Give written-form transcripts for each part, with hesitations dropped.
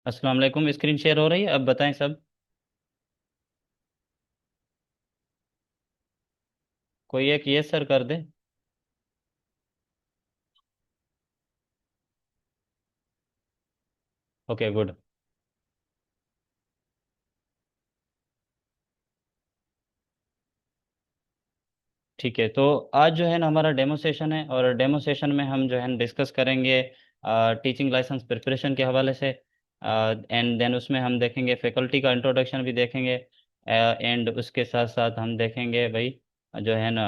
अस्सलाम वालेकुम। Screen share हो रही है? अब बताएं सब। कोई एक यस सर कर दे। Okay, good. ठीक है, तो आज जो है ना हमारा डेमो सेशन है, और डेमो सेशन में हम जो है डिस्कस करेंगे टीचिंग लाइसेंस प्रिपरेशन के हवाले से। एंड देन उसमें हम देखेंगे फैकल्टी का इंट्रोडक्शन भी देखेंगे। एंड उसके साथ साथ हम देखेंगे भाई जो है ना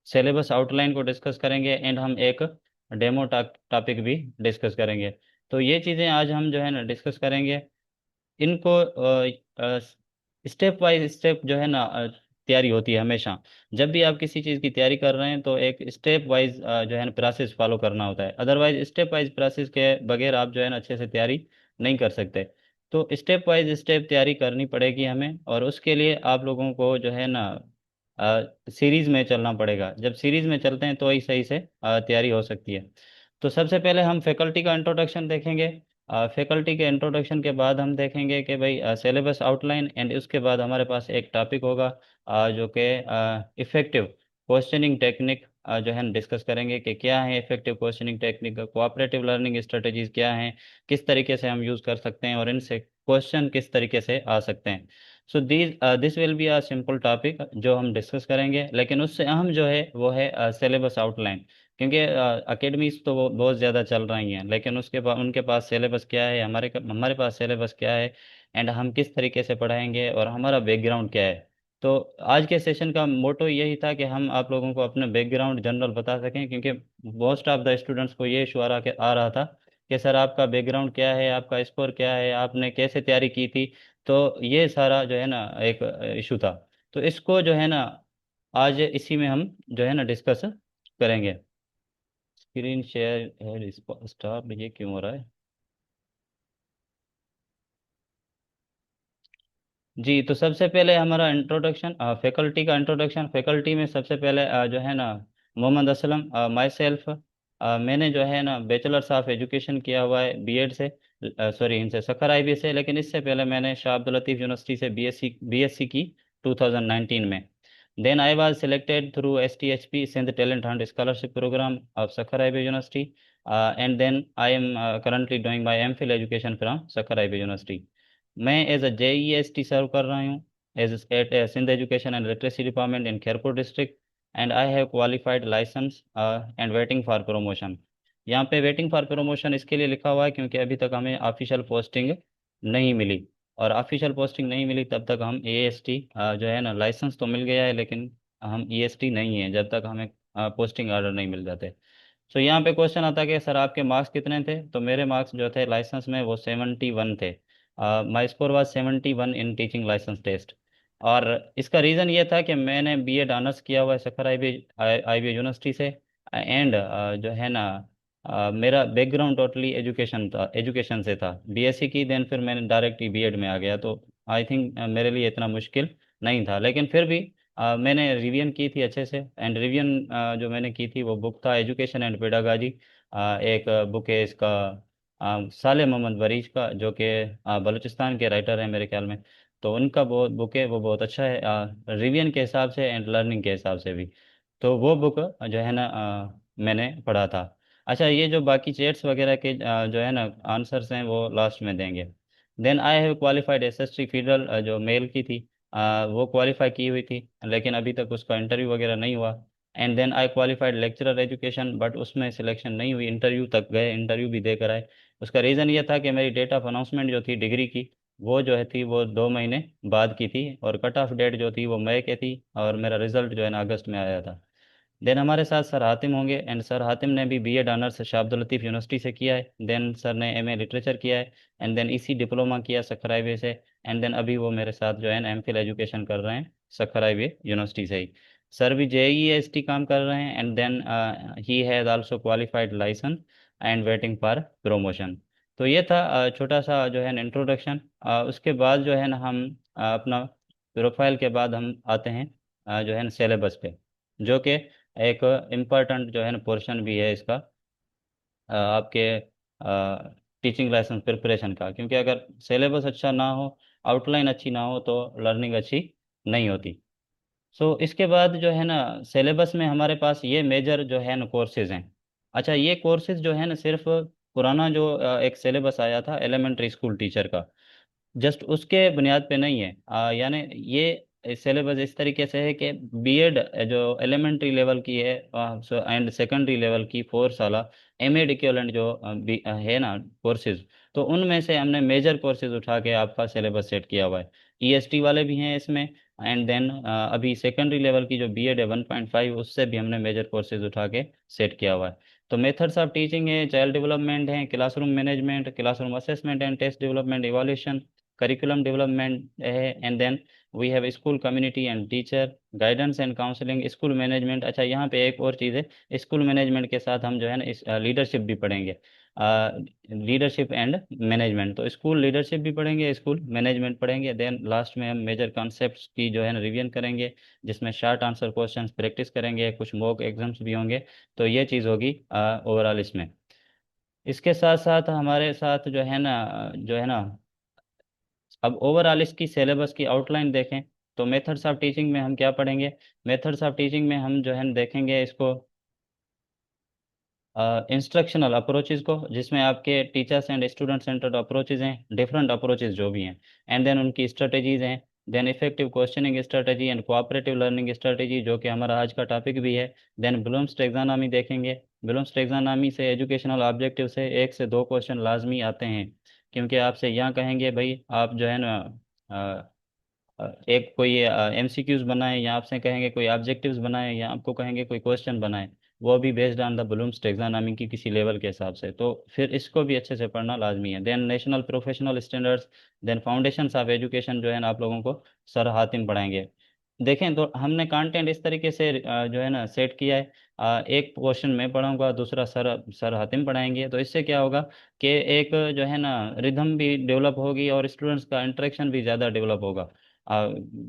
सिलेबस आउटलाइन को डिस्कस करेंगे। एंड हम एक डेमो टॉपिक भी डिस्कस करेंगे। तो ये चीज़ें आज हम जो है ना डिस्कस करेंगे। इनको स्टेप बाय स्टेप जो है ना तैयारी होती है हमेशा। जब भी आप किसी चीज़ की तैयारी कर रहे हैं तो एक स्टेप वाइज जो है ना प्रोसेस फॉलो करना होता है। अदरवाइज स्टेप वाइज प्रोसेस के बगैर आप जो है ना अच्छे से तैयारी नहीं कर सकते। तो स्टेप वाइज स्टेप तैयारी करनी पड़ेगी हमें, और उसके लिए आप लोगों को जो है ना सीरीज में चलना पड़ेगा। जब सीरीज में चलते हैं तो ही सही से तैयारी हो सकती है। तो सबसे पहले हम फैकल्टी का इंट्रोडक्शन देखेंगे। फैकल्टी के इंट्रोडक्शन के बाद हम देखेंगे कि भाई सिलेबस आउटलाइन। एंड उसके बाद हमारे पास एक टॉपिक होगा जो कि इफ़ेक्टिव क्वेश्चनिंग टेक्निक जो है डिस्कस करेंगे कि क्या है effective questioning technique, cooperative learning strategies क्या हैं, किस तरीके से हम यूज़ कर सकते हैं, और इनसे क्वेश्चन किस तरीके से आ सकते हैं। So this will be a simple topic जो हम डिस्कस करेंगे, लेकिन उससे अहम जो है वो है सिलेबस आउटलाइन। क्योंकि अकेडमीज तो वो बहुत ज़्यादा चल रही हैं, लेकिन उसके बाद उनके पास सिलेबस क्या है, हमारे पास सिलेबस क्या है, एंड हम किस तरीके से पढ़ाएंगे, और हमारा बैकग्राउंड क्या है। तो आज के सेशन का मोटो यही था कि हम आप लोगों को अपने बैकग्राउंड जनरल बता सकें, क्योंकि मोस्ट ऑफ द स्टूडेंट्स को ये इशू आ रहा था कि सर आपका बैकग्राउंड क्या है, आपका स्कोर क्या है, आपने कैसे तैयारी की थी। तो ये सारा जो है ना एक इशू था। तो इसको जो है ना आज इसी में हम जो है ना डिस्कस करेंगे। स्क्रीन शेयर है स्टॉप, ये क्यों हो रहा है? जी, तो सबसे पहले हमारा इंट्रोडक्शन, फैकल्टी का इंट्रोडक्शन। फैकल्टी में सबसे पहले जो है ना मोहम्मद असलम, माई सेल्फ। मैंने जो है ना बैचलर्स ऑफ एजुकेशन किया हुआ है बीएड से, सॉरी इनसे सखर आईबी से। लेकिन इससे पहले मैंने शाह अब्दुल लतीफ़ यूनिवर्सिटी से बीएससी की 2019 में। Then I was selected through STHP Sindh talent hunt scholarship program of Sukkur IB university. And then I am currently doing my MPhil education from Sukkur IB university. मैं एज अ JEST सर्व कर रहा हूँ as at Sindh education and literacy department in Khairpur district. And I have qualified licence and waiting for promotion. यहाँ पे waiting for promotion इसके लिए लिखा हुआ है क्योंकि अभी तक हमें ऑफिशियल पोस्टिंग नहीं मिली। और ऑफिशियल पोस्टिंग नहीं मिली तब तक हम AST जो है ना लाइसेंस तो मिल गया है, लेकिन हम EST नहीं है जब तक हमें पोस्टिंग ऑर्डर नहीं मिल जाते। सो यहाँ पे क्वेश्चन आता है कि सर आपके मार्क्स कितने थे। तो मेरे मार्क्स जो थे लाइसेंस में वो 71 थे। My score was 71 in teaching licence test. और इसका रीज़न ये था कि मैंने B.Ed ऑनर्स किया हुआ है सखर IB यूनिवर्सिटी से। एंड जो है ना मेरा बैकग्राउंड टोटली एजुकेशन से था, BSc की। देन फिर मैंने डायरेक्ट ही B.Ed में आ गया। तो आई थिंक मेरे लिए इतना मुश्किल नहीं था। लेकिन फिर भी मैंने रिवीजन की थी अच्छे से। एंड रिवीजन जो मैंने की थी वो बुक था एजुकेशन एंड पेडागाजी। एक बुक है इसका साले मोहम्मद वरीज का, जो कि बलूचिस्तान के राइटर हैं मेरे ख्याल में। तो उनका बहुत बुक है, वो बहुत अच्छा है रिवीजन के हिसाब से एंड लर्निंग के हिसाब से भी। तो वो बुक जो है ना मैंने पढ़ा था। अच्छा, ये जो बाकी चेट्स वगैरह के जो है ना आंसर्स हैं वो लास्ट में देंगे। Then I have qualified SST federal जो मेल की थी, वो क्वालिफाई की हुई थी, लेकिन अभी तक उसका इंटरव्यू वगैरह नहीं हुआ। And then I qualified lecturer education, but उसमें सिलेक्शन नहीं हुई। इंटरव्यू तक गए, इंटरव्यू भी देकर आए। उसका रीज़न ये था कि मेरी डेट ऑफ अनाउंसमेंट जो थी डिग्री की, वो जो है थी वो 2 महीने बाद की थी, और कट ऑफ डेट जो थी वो मई के थी, और मेरा रिजल्ट जो है ना अगस्त में आया था। देन हमारे साथ सर हातिम होंगे। एंड सर हातिम ने भी B.Ed honours Shah Abdul Latif university से किया है। देन सर ने MA लिटरेचर किया है। एंड देन इसी डिप्लोमा किया सखर हाईवे से। एंड देन अभी वो मेरे साथ जो है ना MPhil एजुकेशन कर रहे हैं सखर हाईवे यूनिवर्सिटी से ही। सर भी JEST काम कर रहे हैं। And then he has also qualified licence and waiting for promotion. तो ये था छोटा सा जो है ना इंट्रोडक्शन। उसके बाद जो है ना हम अपना प्रोफाइल के बाद हम आते हैं जो है ना सिलेबस पे, जो कि एक इम्पोर्टेंट जो है ना पोर्शन भी है इसका आपके टीचिंग लाइसेंस प्रिपरेशन का, क्योंकि अगर सिलेबस अच्छा ना हो, आउटलाइन अच्छी ना हो, तो लर्निंग अच्छी नहीं होती। सो इसके बाद जो है ना, सिलेबस में हमारे पास ये मेजर जो है ना कोर्सेज हैं। अच्छा, ये कोर्सेज जो है ना सिर्फ पुराना जो एक सिलेबस आया था एलिमेंट्री स्कूल टीचर का, जस्ट उसके बुनियाद पे नहीं है। यानी ये सिलेबस इस तरीके से है कि बीएड जो एलिमेंट्री लेवल की है एंड सेकेंडरी लेवल की 4 साल एमएड इक्विवेलेंट जो है ना कोर्सेज, तो उनमें से हमने मेजर कोर्सेज उठा के आपका सिलेबस सेट किया हुआ है। ईएसटी वाले भी हैं इसमें, एंड देन अभी सेकेंडरी लेवल की जो बीएड है 1.5, उससे भी हमने मेजर कोर्सेज उठा के सेट किया हुआ है। तो मेथड्स ऑफ टीचिंग है, चाइल्ड डेवलपमेंट है, classroom management, classroom assessment and test development evolution, curriculum development है, and then we have school community and teacher, guidance and counselling, school management. अच्छा, यहाँ पे एक और चीज़ है, स्कूल मैनेजमेंट के साथ हम जो है ना इस लीडरशिप भी पढ़ेंगे, लीडरशिप एंड मैनेजमेंट। तो स्कूल लीडरशिप भी पढ़ेंगे, स्कूल मैनेजमेंट पढ़ेंगे, देन लास्ट में हम मेजर कॉन्सेप्ट्स की जो है ना रिवीजन करेंगे, जिसमें शॉर्ट आंसर क्वेश्चंस प्रैक्टिस करेंगे, कुछ मॉक एग्जाम्स भी होंगे। तो ये चीज़ होगी ओवरऑल इसमें। इसके साथ साथ हमारे साथ जो है ना अब ओवरऑल इसकी सिलेबस की आउटलाइन देखें, तो मेथड्स ऑफ टीचिंग में हम क्या पढ़ेंगे? मेथड्स ऑफ टीचिंग में हम जो है देखेंगे इसको इंस्ट्रक्शनल अप्रोचेज को, जिसमें आपके teachers and student centred approaches हैं, डिफरेंट अप्रोचेज जो भी हैं, एंड देन उनकी स्ट्रेटजीज हैं, then effective questioning strategy and cooperative learning strategy, जो कि हमारा आज का टॉपिक भी है। देन ब्लूम्स टैक्सोनॉमी देखेंगे। ब्लूम्स टैक्सोनॉमी से एजुकेशनल ऑब्जेक्टिव से 1 से 2 क्वेश्चन लाजमी आते हैं, क्योंकि आपसे यहाँ कहेंगे भाई आप जो है ना एक कोई एमसीक्यूज बनाए, या आपसे कहेंगे कोई ऑब्जेक्टिव्स बनाए, या आपको कहेंगे कोई क्वेश्चन बनाए, वो भी based on the Bloom's taxonomy की किसी लेवल के हिसाब से। तो फिर इसको भी अच्छे से पढ़ना लाजमी है। Then national professional standards, then foundations of education जो है ना आप लोगों को सर हातिम पढ़ाएंगे। देखें तो हमने कंटेंट इस तरीके से जो है ना सेट किया है, एक क्वेश्चन मैं पढ़ाऊंगा, दूसरा सर सर हातिम पढ़ाएंगे। तो इससे क्या होगा कि एक जो है ना रिदम भी डेवलप होगी, और स्टूडेंट्स का इंटरेक्शन भी ज़्यादा डेवलप होगा।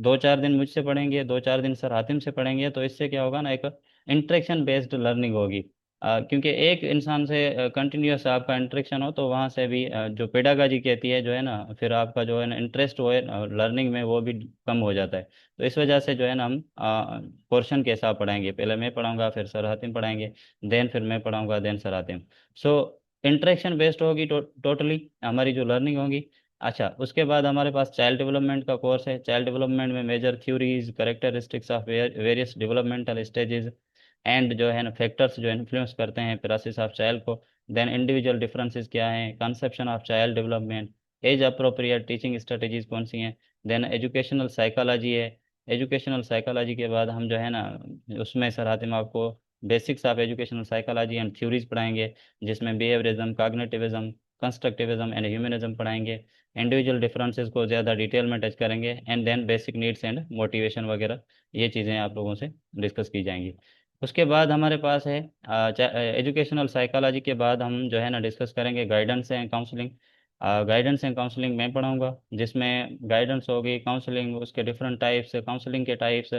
2-4 दिन मुझसे पढ़ेंगे, 2-4 दिन सर हातिम से पढ़ेंगे, तो इससे क्या होगा ना, एक इंटरेक्शन बेस्ड लर्निंग होगी। क्योंकि एक इंसान से कंटिन्यूस आपका इंटरेक्शन हो, तो वहाँ से भी जो पेडागाजी कहती है जो है ना, फिर आपका जो है ना इंटरेस्ट हो लर्निंग में, वो भी कम हो जाता है। तो इस वजह से जो है ना हम पोर्शन के हिसाब पढ़ाएंगे, पहले मैं पढ़ाऊंगा, फिर सर हातिम पढ़ाएंगे, देन फिर मैं पढ़ाऊंगा, then sir Hatim. So interaction based होगी टोटली हमारी जो लर्निंग होगी। अच्छा, उसके बाद हमारे पास चाइल्ड डेवलपमेंट का कोर्स है। चाइल्ड डेवलपमेंट में major theories, characteristics of various developmental stages, and जो है ना फैक्टर्स जो इन्फ्लुएंस करते हैं प्रोसेस ऑफ चाइल्ड को। देन इंडिविजुअल डिफरेंसेस क्या हैं, conception of child development, age appropriate teaching strategies कौन सी हैं। देन एजुकेशनल साइकोलॉजी है। एजुकेशनल साइकोलॉजी के बाद हम जो है ना उसमें सर हातिम आपको basics of educational psychology and theories पढ़ाएंगे, जिसमें behaviourism, cognitivism, constructivism and humanism पढ़ाएंगे। इंडिविजुअल डिफरेंसेस को ज़्यादा डिटेल में टच करेंगे, and then basic needs and motivation वगैरह, ये चीज़ें आप लोगों से डिस्कस की जाएंगी। उसके बाद हमारे पास है एजुकेशनल साइकोलॉजी के बाद हम जो है ना डिस्कस करेंगे guidance and counselling. Guidance and counselling मैं पढ़ाऊंगा, जिसमें गाइडेंस होगी, काउंसलिंग उसके डिफरेंट टाइप्स, काउंसलिंग के टाइप्स,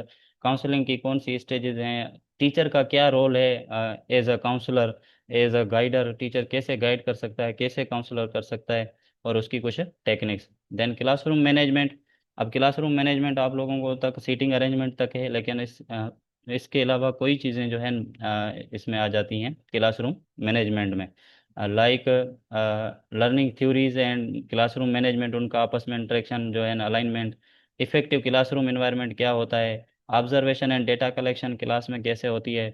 काउंसलिंग की कौन सी स्टेजेस हैं, टीचर का क्या रोल है as a counsellor, as a guider, teacher कैसे गाइड कर सकता है, कैसे काउंसलर कर सकता है, और उसकी कुछ टेक्निक्स। Then classroom management. अब क्लासरूम मैनेजमेंट आप लोगों को तक सीटिंग अरेंजमेंट तक है, लेकिन इसके अलावा कोई चीज़ें जो है इसमें आ जाती हैं क्लासरूम मैनेजमेंट में, like learning theories and classroom management, उनका आपस में इंटरेक्शन जो है ना, अलाइनमेंट, इफेक्टिव क्लासरूम इन्वायरमेंट क्या होता है, observation and data collection class में कैसे होती है,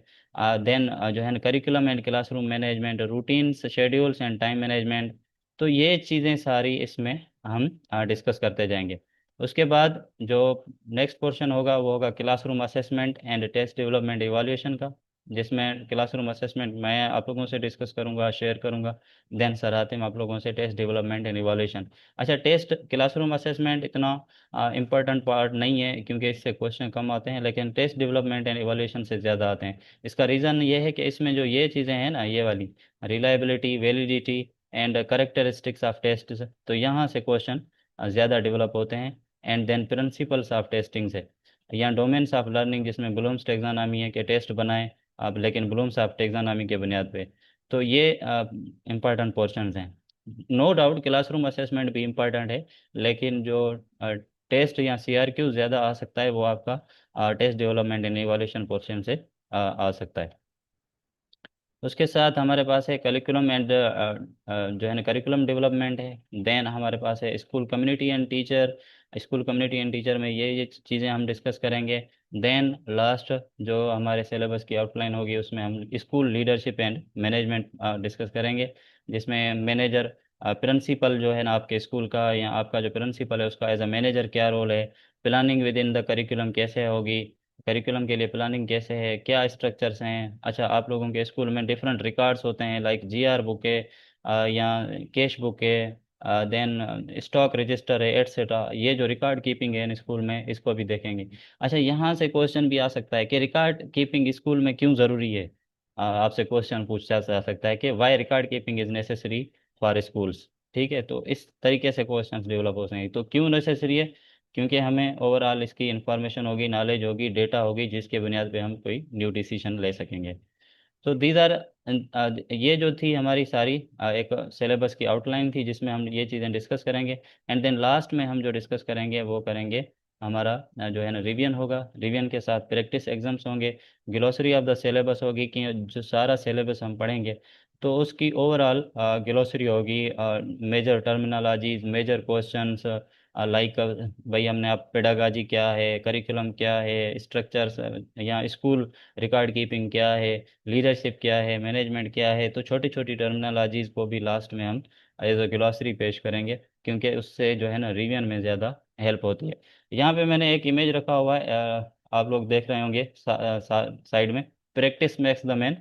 देन जो है ना curriculum and classroom management, routines, schedules and time management. तो ये चीज़ें सारी इसमें हम डिस्कस करते जाएंगे। उसके बाद जो नेक्स्ट पोर्शन होगा वो होगा classroom assessment and test development evaluation का, जिसमें क्लासरूम असेसमेंट मैं आप लोगों से डिस्कस करूंगा, शेयर करूंगा। देन सर आते हैं आप लोगों से टेस्ट डेवलपमेंट एंड इवाल्यूएशन। अच्छा, टेस्ट क्लासरूम असेसमेंट इतना इम्पोर्टेंट पार्ट नहीं है, क्योंकि इससे क्वेश्चन कम आते हैं, लेकिन टेस्ट डेवलपमेंट एंड इवाल्यूएशन से ज़्यादा आते हैं। इसका रीज़न ये है कि इसमें जो ये चीज़ें हैं ना, ये वाली reliability, validity and characteristics of test, तो यहाँ से क्वेश्चन ज़्यादा डेवलप होते हैं। And then principles of testing से, या डोमेन्स ऑफ लर्निंग, जिसमें ब्लूम्स टेक्सोनॉमी है कि टेस्ट बनाएं आप, लेकिन ब्लूम्स ऑफ टेक्सोनॉमी के बुनियाद पे। तो ये इंपॉर्टेंट पोर्शंस हैं। नो डाउट क्लासरूम असेसमेंट भी इम्पोर्टेंट है, लेकिन जो टेस्ट या CRQ ज़्यादा आ सकता है वो आपका test development and evolution portion से आ सकता है। उसके साथ हमारे पास है करिकुलम एंड जो है ना करिकुलम डेवलपमेंट है। देन हमारे पास है school community and teacher. School community and teacher में ये चीज़ें हम डिस्कस करेंगे। देन लास्ट जो हमारे सिलेबस की आउटलाइन होगी उसमें हम school leadership and management discuss करेंगे, जिसमें मैनेजर प्रिंसिपल जो है ना आपके स्कूल का या आपका जो प्रिंसिपल है उसका एज अ मैनेजर क्या रोल है, planning with in the curriculum कैसे होगी, करिकुलम के लिए प्लानिंग कैसे है, क्या स्ट्रक्चर्स हैं। अच्छा, आप लोगों के स्कूल में डिफरेंट रिकॉर्ड्स होते हैं लाइक GR बुक है या कैश बुक है, देन स्टॉक रजिस्टर है एट्सेट्रा। ये जो रिकॉर्ड कीपिंग है इन स्कूल में इसको भी देखेंगे। अच्छा, यहाँ से क्वेश्चन भी आ सकता है कि रिकॉर्ड कीपिंग स्कूल में क्यों ज़रूरी है। आपसे क्वेश्चन पूछा जा सकता है कि why record keeping is necessary for schools. ठीक है, तो इस तरीके से क्वेश्चंस डेवलप हो सकेंगे। तो क्यों नेसेसरी है, क्योंकि हमें ओवरऑल इसकी इंफॉर्मेशन होगी, नॉलेज होगी, डेटा होगी, जिसके बुनियाद पे हम कोई न्यू डिसीजन ले सकेंगे। तो दीज आर, ये जो थी हमारी सारी एक सिलेबस की आउटलाइन थी जिसमें हम ये चीज़ें डिस्कस करेंगे। एंड देन लास्ट में हम जो डिस्कस करेंगे वो करेंगे हमारा जो है ना रिवीजन होगा। रिवीजन के साथ प्रैक्टिस एग्जाम्स होंगे, ग्लोसरी ऑफ द सिलेबस होगी कि जो सारा सिलेबस हम पढ़ेंगे तो उसकी ओवरऑल ग्लोसरी होगी, major terminologies, major questions like भाई हमने आप पेडागाजी क्या है, करिकुलम क्या है, स्ट्रक्चर्स या स्कूल रिकॉर्ड कीपिंग क्या है, लीडरशिप क्या है, मैनेजमेंट क्या है। तो छोटी छोटी टर्मिनोलॉजीज को भी लास्ट में हम एज अ ग्लॉसरी पेश करेंगे, क्योंकि उससे जो है ना रिवीजन में ज़्यादा हेल्प होती है। यहाँ पे मैंने एक इमेज रखा हुआ है, आप लोग देख रहे होंगे साइड में, practice makes the man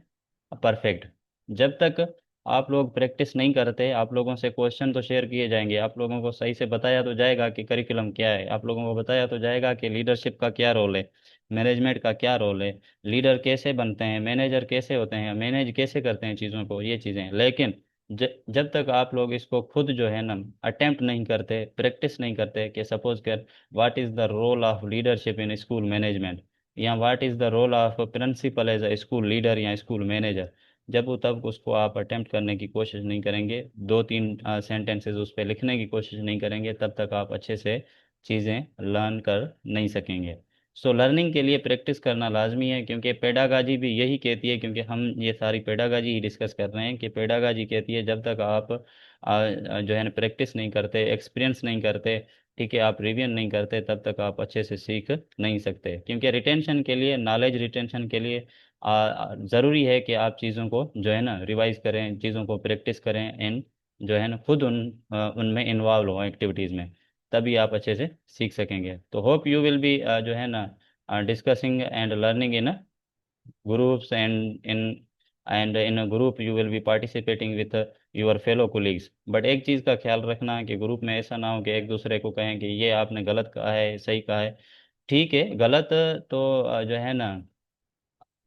perfect. जब तक आप लोग प्रैक्टिस नहीं करते, आप लोगों से क्वेश्चन तो शेयर किए जाएंगे, आप लोगों को सही से बताया तो जाएगा कि करिकुलम क्या है, आप लोगों को बताया तो जाएगा कि लीडरशिप का क्या रोल है, मैनेजमेंट का क्या रोल है, लीडर कैसे बनते हैं, मैनेजर कैसे होते हैं, मैनेज कैसे करते हैं चीज़ों को, ये चीज़ें। लेकिन जब तक आप लोग इसको खुद जो है ना अटेम्प्ट नहीं करते, प्रैक्टिस नहीं करते कि सपोज कर what is the role of leadership in school management, या what is the role of principal as a school leader या स्कूल मैनेजर, जब वो तब उसको आप अटेम्प्ट करने की कोशिश नहीं करेंगे, दो तीन सेंटेंसेस उस पर लिखने की कोशिश नहीं करेंगे, तब तक आप अच्छे से चीज़ें लर्न कर नहीं सकेंगे। सो लर्निंग के लिए प्रैक्टिस करना लाजमी है, क्योंकि पेडागाजी भी यही कहती है, क्योंकि हम ये सारी पेडागाजी ही डिस्कस कर रहे हैं कि पेडागाजी कहती है जब तक आप जो है ना प्रैक्टिस नहीं करते, एक्सपीरियंस नहीं करते, ठीक है, आप रिवीजन नहीं करते, तब तक आप अच्छे से सीख नहीं सकते। क्योंकि रिटेंशन के लिए, नॉलेज रिटेंशन के लिए ज़रूरी है कि आप चीज़ों को जो है ना रिवाइज करें, चीज़ों को प्रैक्टिस करें एंड जो है ना खुद उनमें इन्वॉल्व हो एक्टिविटीज़ में, तभी आप अच्छे से सीख सकेंगे। तो होप यू विल बी जो है ना discussing and learning in groups and in a group you will be participating with your fellow colleagues. But एक चीज़ का ख्याल रखना कि ग्रुप में ऐसा ना हो कि एक दूसरे को कहें कि ये आपने गलत कहा है, सही कहा है। ठीक है, गलत तो जो है ना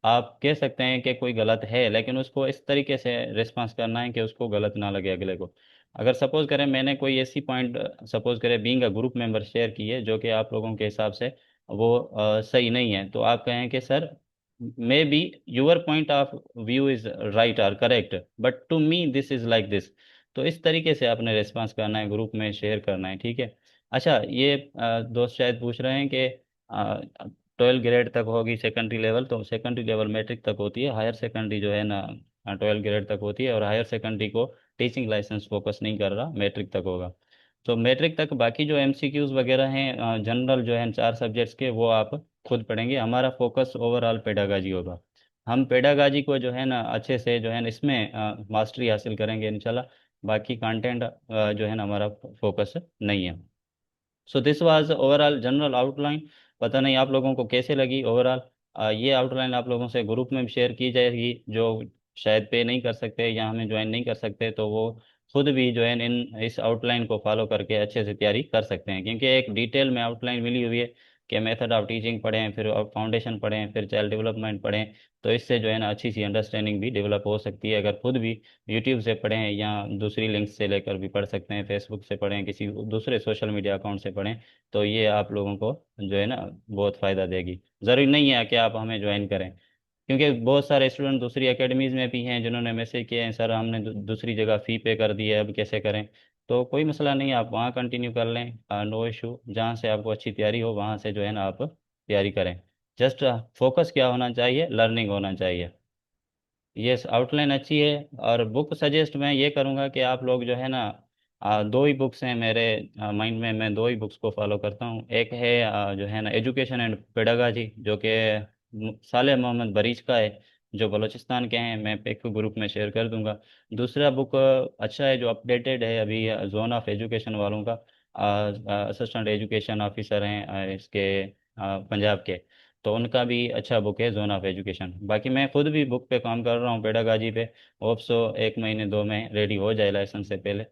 आप कह सकते हैं कि कोई गलत है, लेकिन उसको इस तरीके से रिस्पॉन्स करना है कि उसको गलत ना लगे अगले को। अगर सपोज करें मैंने कोई ऐसी पॉइंट सपोज करें being a group member share की है जो कि आप लोगों के हिसाब से वो सही नहीं है, तो आप कहें कि sir maybe your point of view is right और correct, but to me this is like this. तो इस तरीके से आपने रिस्पॉन्स करना है, ग्रुप में शेयर करना है। ठीक है। अच्छा, ये दोस्त शायद पूछ रहे हैं कि 12 ग्रेड तक होगी सेकेंडरी लेवल, तो सेकेंडरी लेवल मैट्रिक तक होती है, हायर सेकेंडरी जो है ना 12 ग्रेड तक होती है, और हायर सेकेंडरी को टीचिंग लाइसेंस फोकस नहीं कर रहा, मैट्रिक तक होगा। तो मैट्रिक तक बाकी जो MCQs वगैरह हैं जनरल जो हैं 4 सब्जेक्ट्स के, वो आप खुद पढ़ेंगे। हमारा फोकस ओवरऑल पेडागाजी होगा। हम पेडागाजी को जो है ना अच्छे से जो है ना इसमें मास्टरी हासिल करेंगे इंशाल्लाह। बाकी कंटेंट जो है ना हमारा फोकस नहीं है। So this was overall general outline. पता नहीं आप लोगों को कैसे लगी ओवरऑल। ये आउटलाइन आप लोगों से ग्रुप में भी शेयर की जाएगी, जो शायद पे नहीं कर सकते या हमें ज्वाइन नहीं कर सकते, तो वो खुद भी जो है इन इस आउटलाइन को फॉलो करके अच्छे से तैयारी कर सकते हैं। क्योंकि एक डिटेल में आउटलाइन मिली हुई है कि मेथड ऑफ टीचिंग पढ़ें, फिर फाउंडेशन पढ़ें, फिर चाइल्ड डेवलपमेंट पढ़ें। तो इससे जो है ना अच्छी सी अंडरस्टैंडिंग भी डेवलप हो सकती है। अगर खुद भी यूट्यूब से पढ़ें या दूसरी लिंक से लेकर भी पढ़ सकते हैं, फेसबुक से पढ़ें, किसी दूसरे सोशल मीडिया अकाउंट से पढ़ें, तो ये आप लोगों को जो है ना बहुत फ़ायदा देगी। ज़रूरी नहीं है कि आप हमें ज्वाइन करें। क्योंकि बहुत सारे स्टूडेंट दूसरी एकेडमीज में भी हैं जिन्होंने मैसेज किए हैं, सर हमने दूसरी जगह फ़ी पे कर दी है, अब कैसे करें। तो कोई मसला नहीं है, आप वहाँ कंटिन्यू कर लें, नो इशू। जहाँ से आपको अच्छी तैयारी हो वहाँ से जो है ना आप तैयारी करें। जस्ट फोकस क्या होना चाहिए, लर्निंग होना चाहिए। ये आउटलाइन अच्छी है। और बुक सजेस्ट मैं ये करूँगा कि आप लोग जो है ना, दो ही बुक्स हैं मेरे माइंड में, मैं दो ही बुक्स को फॉलो करता हूँ। एक है जो है ना एजुकेशन एंड पेडागाजी, जो कि साले मोहम्मद बरीच का है, जो बलूचिस्तान के हैं, मैं एक ग्रुप में शेयर कर दूंगा। दूसरा बुक अच्छा है जो अपडेटेड है अभी, जोन ऑफ एजुकेशन वालों का, असिस्टेंट एजुकेशन ऑफिसर हैं इसके पंजाब के, तो उनका भी अच्छा बुक है जोन ऑफ एजुकेशन। बाकी मैं खुद भी बुक पे काम कर रहा हूँ पेडागाजी पे, होप सो 1 महीने 2 में रेडी हो जाए लाइसेंस से पहले।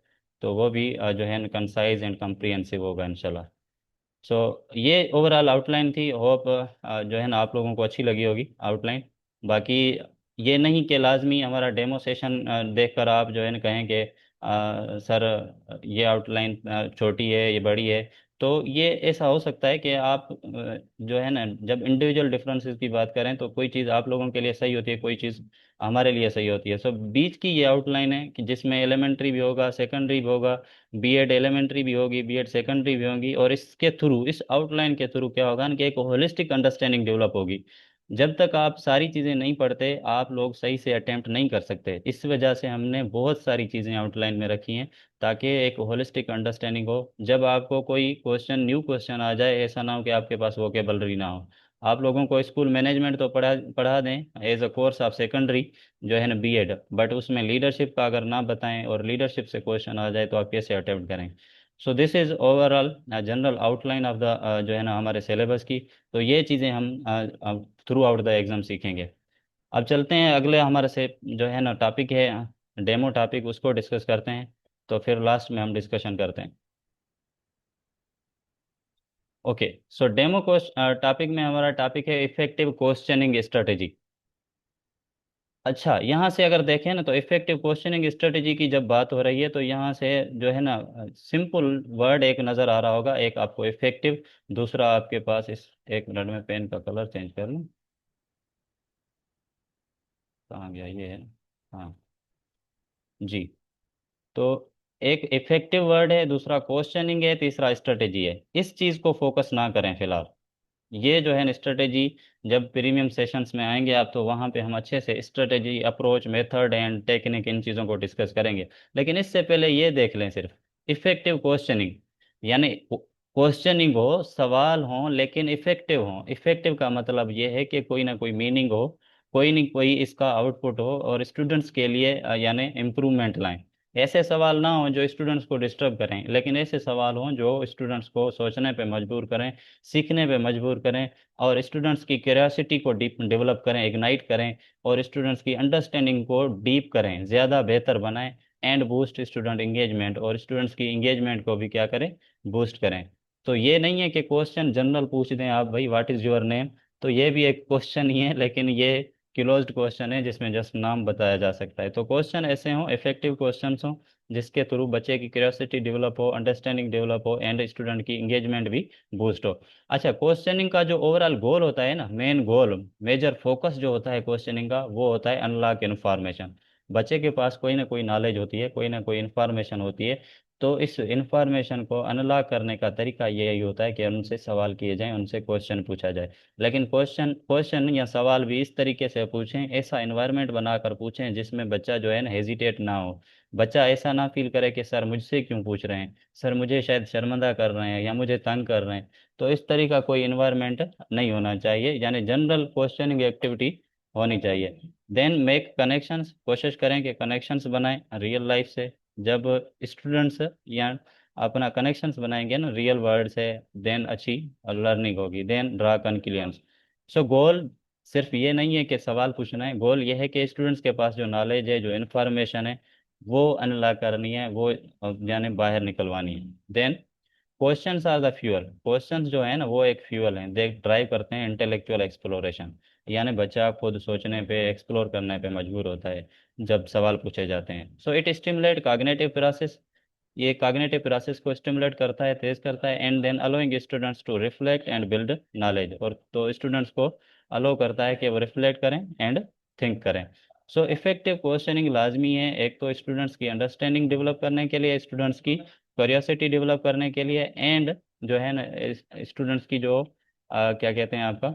तो वो भी जो है कंसाइज एंड कम्प्रिहेंसिव होगा इंशाल्लाह। सो ये ओवरऑल आउटलाइन थी, होप जो है ना आप लोगों को अच्छी लगी होगी आउटलाइन। बाकी ये नहीं कि लाजमी हमारा डेमो सेशन देखकर आप जो है ना कहें कि सर ये आउटलाइन छोटी है, ये बड़ी है। तो ये ऐसा हो सकता है कि आप जो है ना, जब इंडिविजुअल डिफरेंसेस की बात करें तो कोई चीज़ आप लोगों के लिए सही होती है, कोई चीज़ हमारे लिए सही होती है। सो बीच की ये आउटलाइन है कि जिसमें एलिमेंट्री भी होगा, सेकेंडरी भी होगा, बीएड एलिमेंट्री भी होगी, बीएड सेकेंडरी भी होगी, और इसके थ्रू, इस आउटलाइन के थ्रू क्या होगा ना कि एक होलिस्टिक अंडरस्टैंडिंग डेवलप होगी। जब तक आप सारी चीज़ें नहीं पढ़ते आप लोग सही से अटेम्प्ट नहीं कर सकते। इस वजह से हमने बहुत सारी चीज़ें आउटलाइन में रखी हैं, ताकि एक होलिस्टिक अंडरस्टैंडिंग हो। जब आपको कोई क्वेश्चन, न्यू क्वेश्चन आ जाए, ऐसा ना हो कि आपके पास वोकेबलरी ना हो। आप लोगों को स्कूल मैनेजमेंट तो पढ़ा पढ़ा दें as a course of secondary जो है ना बीएड, बट उसमें लीडरशिप का अगर ना बताएं और लीडरशिप से क्वेश्चन आ जाए तो आप कैसे अटेम्प्ट करें। So this is overall general outline of the जो है ना हमारे सिलेबस की। तो ये चीज़ें हम थ्रू आउट द एग्ज़ाम सीखेंगे। अब चलते हैं अगले हमारे से जो है ना टॉपिक है, डेमो टॉपिक, उसको डिस्कस करते हैं। तो फिर लास्ट में हम डिस्कशन करते हैं। ओके, सो डेमो टॉपिक में हमारा टॉपिक है इफेक्टिव क्वेश्चनिंग स्ट्रेटेजी। अच्छा, यहाँ से अगर देखें ना तो इफेक्टिव क्वेश्चनिंग स्ट्रेटेजी की जब बात हो रही है तो यहाँ से जो है ना सिंपल वर्ड एक नज़र आ रहा होगा, एक आपको इफेक्टिव, दूसरा आपके पास इस, एक मिनट में पेन का कलर चेंज कर लूँ, कहाँ गया ये है। हाँ जी। तो एक इफेक्टिव वर्ड है, दूसरा क्वेश्चनिंग है, तीसरा स्ट्रेटेजी है। इस चीज़ को फोकस ना करें फिलहाल। ये जो है स्ट्रेटेजी, जब प्रीमियम सेशंस में आएंगे आप तो वहाँ पे हम अच्छे से strategy, approach, method and technique, इन चीज़ों को डिस्कस करेंगे। लेकिन इससे पहले ये देख लें सिर्फ इफेक्टिव क्वेश्चनिंग, यानी क्वेश्चनिंग हो, सवाल हो लेकिन इफेक्टिव हो। इफेक्टिव का मतलब ये है कि कोई ना कोई मीनिंग हो, कोई नहीं कोई इसका आउटपुट हो, और स्टूडेंट्स के लिए यानी इम्प्रूवमेंट लाएं। ऐसे सवाल ना हो जो स्टूडेंट्स को डिस्टर्ब करें, लेकिन ऐसे सवाल हों जो स्टूडेंट्स को सोचने पे मजबूर करें, सीखने पे मजबूर करें, और स्टूडेंट्स की क्यूरियोसिटी को डीप डेवलप करें, इग्नाइट करें, और स्टूडेंट्स की अंडरस्टैंडिंग को डीप करें, ज़्यादा बेहतर बनाएं, एंड बूस्ट स्टूडेंट इंगेजमेंट, और स्टूडेंट्स की इंगेजमेंट को भी क्या करें, बूस्ट करें। तो ये नहीं है कि क्वेश्चन जनरल पूछ दें आप, भाई व्हाट इज़ योर नेम, तो ये भी एक क्वेश्चन ही है, लेकिन ये क्लोज्ड क्वेश्चन है जिसमें जस्ट नाम बताया जा सकता है। तो क्वेश्चन ऐसे हों, इफेक्टिव क्वेश्चंस हों, जिसके थ्रू बच्चे की क्यूरियोसिटी डेवलप हो, अंडरस्टैंडिंग डेवलप हो, एंड स्टूडेंट की इंगेजमेंट भी बूस्ट हो। अच्छा, क्वेश्चनिंग का जो ओवरऑल गोल होता है ना, मेन गोल, मेजर फोकस जो होता है क्वेश्चनिंग का, वो होता है अनलॉक इन्फॉर्मेशन। बच्चे के पास कोई ना कोई नॉलेज होती है, कोई ना कोई इन्फॉर्मेशन होती है, तो इस इन्फॉर्मेशन को अनलॉक करने का तरीका यही होता है कि उनसे सवाल किए जाएं, उनसे क्वेश्चन पूछा जाए। लेकिन क्वेश्चन क्वेश्चन या सवाल भी इस तरीके से पूछें, ऐसा इन्वायरमेंट बनाकर पूछें जिसमें बच्चा जो है ना हेजिटेट ना हो। बच्चा ऐसा ना फील करे कि सर मुझसे क्यों पूछ रहे हैं, सर मुझे शायद शर्मिंदा कर रहे हैं या मुझे तंग कर रहे हैं। तो इस तरीका कोई इन्वायरमेंट नहीं होना चाहिए, यानी जनरल क्वेश्चनिंग एक्टिविटी होनी चाहिए। देन मेक कनेक्शंस, कोशिश करें कि कनेक्शंस बनाएं रियल लाइफ से। जब स्टूडेंट्स या अपना कनेक्शंस बनाएंगे ना रियल वर्ल्ड से, देन अच्छी लर्निंग होगी। Then draw conclusions. So goal सिर्फ ये नहीं है कि सवाल पूछना है, गोल ये है कि स्टूडेंट्स के पास जो नॉलेज है, जो इन्फॉर्मेशन है, वो अनलॉक करनी है, वो यानी बाहर निकलवानी है। Then questions are the fuel. Questions जो है ना वो एक फ्यूअल हैं, दे ड्राइव करते हैं इंटेलेक्चुअल एक्सप्लोरेशन, यानी बच्चा खुद सोचने पे, एक्सप्लोर करने पे मजबूर होता है जब सवाल पूछे जाते हैं। So it stimulate cognitive process, ये कॉग्निटिव प्रोसेस को स्टिमुलेट करता है, तेज करता है, and then allowing students to reflect and build knowledge, और तो स्टूडेंट्स को अलो करता है कि वो रिफ्लेक्ट करें एंड थिंक करें। सो इफेक्टिव क्वेश्चनिंग लाजमी है, एक तो स्टूडेंट्स की अंडरस्टैंडिंग डेवलप करने के लिए, स्टूडेंट्स की क्यूरियोसिटी डेवलप करने के लिए, एंड जो है ना स्टूडेंट्स की जो क्या कहते हैं आपका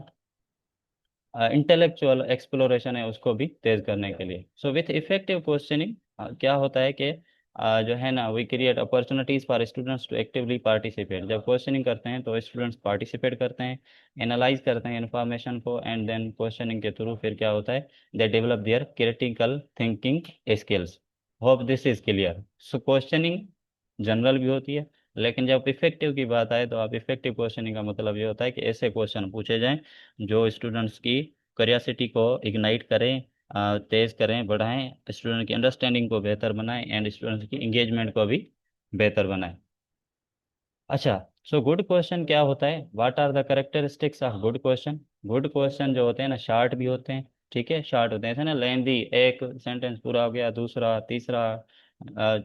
इंटेलेक्चुअल एक्सप्लोरेशन है उसको भी तेज करने के लिए। सो विथ इफेक्टिव क्वेश्चनिंग क्या होता है कि जो है ना we create opportunities for students to actively participate. जब क्वेश्चनिंग करते हैं तो स्टूडेंट्स पार्टिसिपेट करते हैं, एनालाइज करते हैं इन्फॉर्मेशन को, एंड देन क्वेश्चनिंग के थ्रू फिर क्या होता है, they develop their critical thinking skills. Hope this is clear. So questioning general भी होती है, लेकिन जब इफेक्टिव की बात आए तो आप इफेक्टिव क्वेश्चनिंग का मतलब ये होता है कि ऐसे क्वेश्चन पूछे जाएं जो स्टूडेंट्स की क्यूरियोसिटी को इग्नाइट करें, तेज करें, बढ़ाएं, स्टूडेंट की अंडरस्टैंडिंग को बेहतर बनाएं, एंड स्टूडेंट्स की इंगेजमेंट को भी बेहतर बनाएं। अच्छा, सो गुड क्वेश्चन क्या होता है, what are the characteristics of good question. Good question जो होते हैं ना शार्ट भी होते हैं, ठीक है, शार्ट होते हैं, ऐसे ना लेंदी एक सेंटेंस पूरा हो गया, दूसरा तीसरा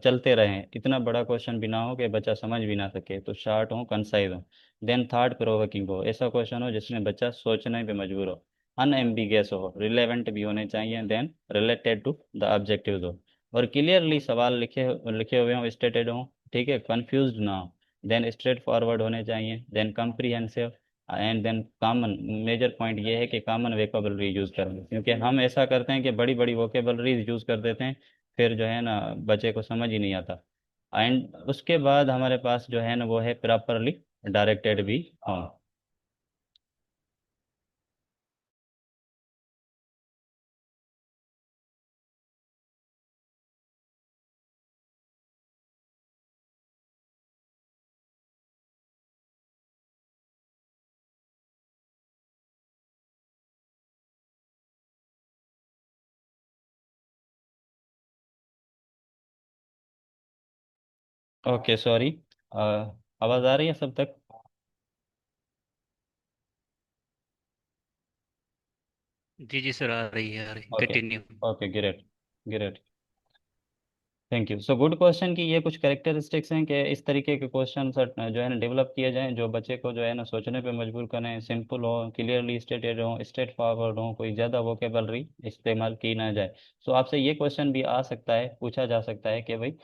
चलते रहें, इतना बड़ा क्वेश्चन भी ना हो कि बच्चा समझ भी ना सके, तो शार्ट हो, कंसाइज हो। देन थॉट प्रोवोकिंग हो, ऐसा क्वेश्चन हो जिसमें बच्चा सोचने पे मजबूर हो। अनएम्बिगियस हो, रिलेवेंट भी होने चाहिए, then related to the objectives हो, और क्लियरली सवाल लिखे लिखे हुए हों, स्टेटेड हों, ठीक है, कंफ्यूज ना हो, देन स्ट्रेट फॉरवर्ड होने चाहिए, then comprehensive, and then common. Major point ये है कि कॉमन वेकेबलरी यूज़ करें, क्योंकि हम ऐसा करते हैं कि बड़ी बड़ी वोकेबलरीज यूज़ कर देते हैं, फिर जो है ना बच्चे को समझ ही नहीं आता। एंड उसके बाद हमारे पास जो है ना वो है प्रॉपरली डायरेक्टेड भी हों। ओके, सॉरी, आवाज़ आ रही है सब तक? जी जी सर, आ रही है, आ रही, okay, continue. Okay, great, great, thank you. So good question की ये कुछ कैरेक्टरिस्टिक्स हैं कि इस तरीके के क्वेश्चन जो है ना डेवलप किए जाएं जो बच्चे को जो है ना सोचने पे मजबूर करें, सिंपल हो, क्लियरली स्टेटेड हो, स्ट्रेट फॉरवर्ड हो, कोई ज़्यादा वोकेबलरी इस्तेमाल की ना जाए। सो आपसे ये क्वेश्चन भी आ सकता है, पूछा जा सकता है कि भाई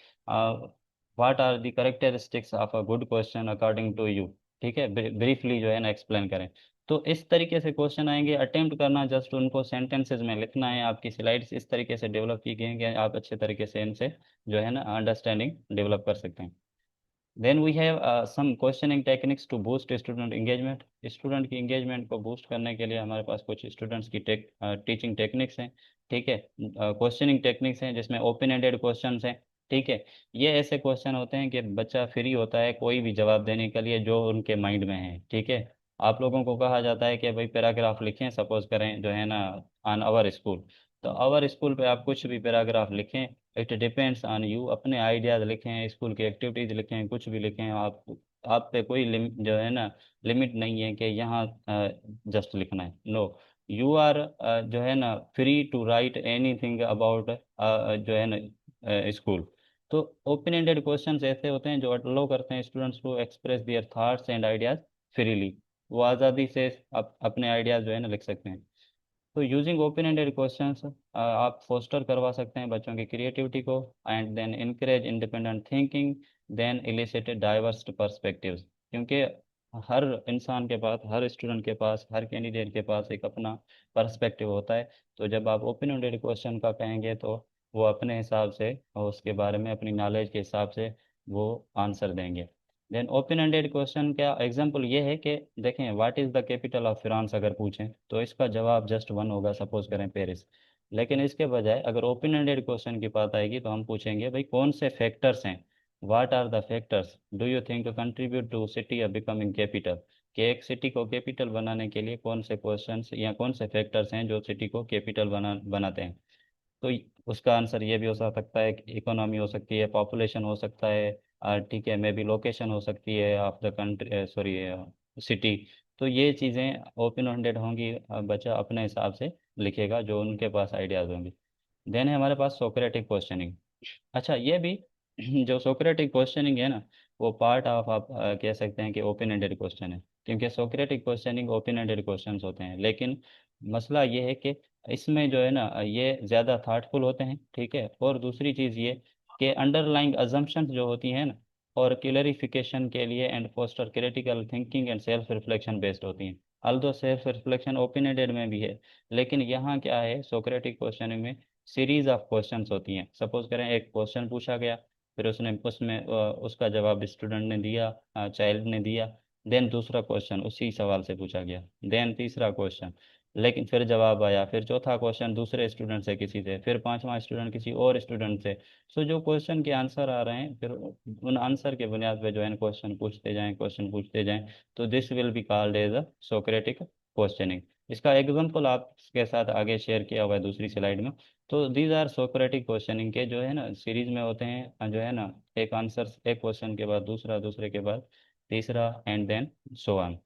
what are the characteristics of a good question according to you, ठीक है, ब्रीफली जो है ना एक्सप्लेन करें। तो इस तरीके से क्वेश्चन आएंगे, अटेम्प्ट करना जस्ट उनको सेंटेंसेस में लिखना है, आपकी स्लाइड्स इस तरीके से डेवलप की गई हैं कि आप अच्छे तरीके से इनसे जो है ना अंडरस्टैंडिंग डेवलप कर सकते हैं। Then we have some questioning techniques to boost student engagement. Student की इंगेजमेंट को बूस्ट करने के लिए हमारे पास कुछ स्टूडेंट्स की टीचिंग टेक्निक्स हैं, ठीक है, क्वेश्चनिंग टेक्निक्स हैं जिसमें ओपन एंडेड क्वेश्चन हैं, ठीक है। ये ऐसे क्वेश्चन होते हैं कि बच्चा फ्री होता है कोई भी जवाब देने के लिए जो उनके माइंड में है, ठीक है। आप लोगों को कहा जाता है कि भाई पैराग्राफ लिखें, सपोज करें जो है ना ऑन आवर स्कूल, तो आवर स्कूल पे आप कुछ भी पैराग्राफ लिखें, इट डिपेंड्स ऑन यू, अपने आइडियाज लिखें, स्कूल की एक्टिविटीज लिखें, कुछ भी लिखें आप पे कोई जो है ना लिमिट नहीं है कि यहाँ जस्ट लिखना है, नो, यू आर जो है ना free to write anything about जो है ना स्कूल। तो ओपन एंडेड क्वेश्चंस ऐसे होते हैं जो अलाउ करते हैं स्टूडेंट्स को express their thoughts and ideas freely, वो आज़ादी से अपने आइडियाज जो है ना लिख सकते हैं। तो यूजिंग ओपन एंडेड क्वेश्चंस आप फोस्टर करवा सकते हैं बच्चों की क्रिएटिविटी को, and then encourage independent thinking, then elicited diverse perspectives, क्योंकि हर इंसान के पास, हर स्टूडेंट के पास, हर कैंडिडेट के पास एक अपना पर्सपेक्टिव होता है। तो जब आप ओपन एंडेड क्वेश्चन का कहेंगे तो वो अपने हिसाब से और उसके बारे में अपनी नॉलेज के हिसाब से वो आंसर देंगे। देन ओपन एंडेड क्वेश्चन का एग्जांपल ये है कि देखें what is the capital of France अगर पूछें तो इसका जवाब जस्ट वन होगा, सपोज करें पेरिस। लेकिन इसके बजाय अगर ओपन एंडेड क्वेश्चन की बात आएगी तो हम पूछेंगे भाई कौन से फैक्टर्स हैं, what are the factors do you think contribute to city of becoming capital, कि एक सिटी को कैपिटल बनाने के लिए कौन से क्वेश्चंस या कौन से फैक्टर्स हैं जो सिटी को कैपिटल बनाते हैं। तो उसका आंसर ये भी हो सकता है कि इकोनॉमी हो सकती है, पॉपुलेशन हो सकता है, ठीक है, मे बी लोकेशन हो सकती है of the country, sorry, city. तो ये चीज़ें ओपन एंडेड होंगी, बच्चा अपने हिसाब से लिखेगा जो उनके पास आइडियाज़ होंगे। देन है हमारे पास सोक्रेटिक क्वेश्चनिंग। अच्छा, ये भी जो सोक्रेटिक क्वेश्चनिंग है ना, वो पार्ट ऑफ आप कह सकते हैं कि ओपन एंडेड क्वेश्चन है, क्योंकि Socratic questioning open ended questions होते हैं। लेकिन मसला ये है कि इसमें जो है ना ये ज़्यादा थाटफुल होते हैं, ठीक है। और दूसरी चीज़ ये कि अंडरलाइंग अजम्पशंस जो होती हैं ना, और क्लैरिफिकेशन के लिए and foster critical thinking and self reflection based होती हैं। Although self reflection open ended में भी है, लेकिन यहाँ क्या है, सोक्रेटिक क्वेश्चनिंग में सीरीज ऑफ क्वेश्चंस होती हैं। सपोज करें एक क्वेश्चन पूछा गया, फिर उसने उसमें उसका जवाब स्टूडेंट ने दिया, चाइल्ड ने दिया। देन दूसरा क्वेश्चन उसी सवाल से पूछा गया, देन तीसरा क्वेश्चन, लेकिन फिर जवाब आया, फिर चौथा क्वेश्चन दूसरे स्टूडेंट से किसी से, फिर पांचवा स्टूडेंट किसी और स्टूडेंट से। सो जो क्वेश्चन के आंसर आ रहे हैं, फिर उन आंसर के बुनियाद पे जो है क्वेश्चन पूछते जाएं, क्वेश्चन पूछते जाएं। तो this will be called as a Socratic questioning. इसका एग्जाम्पल आपके साथ आगे शेयर किया हुआ है दूसरी स्लाइड में। तो दीज आर सोक्रेटिक क्वेश्चनिंग के जो है ना सीरीज में होते हैं, जो है ना एक आंसर, एक क्वेश्चन के बाद दूसरा, दूसरे के बाद तीसरा, and then so on.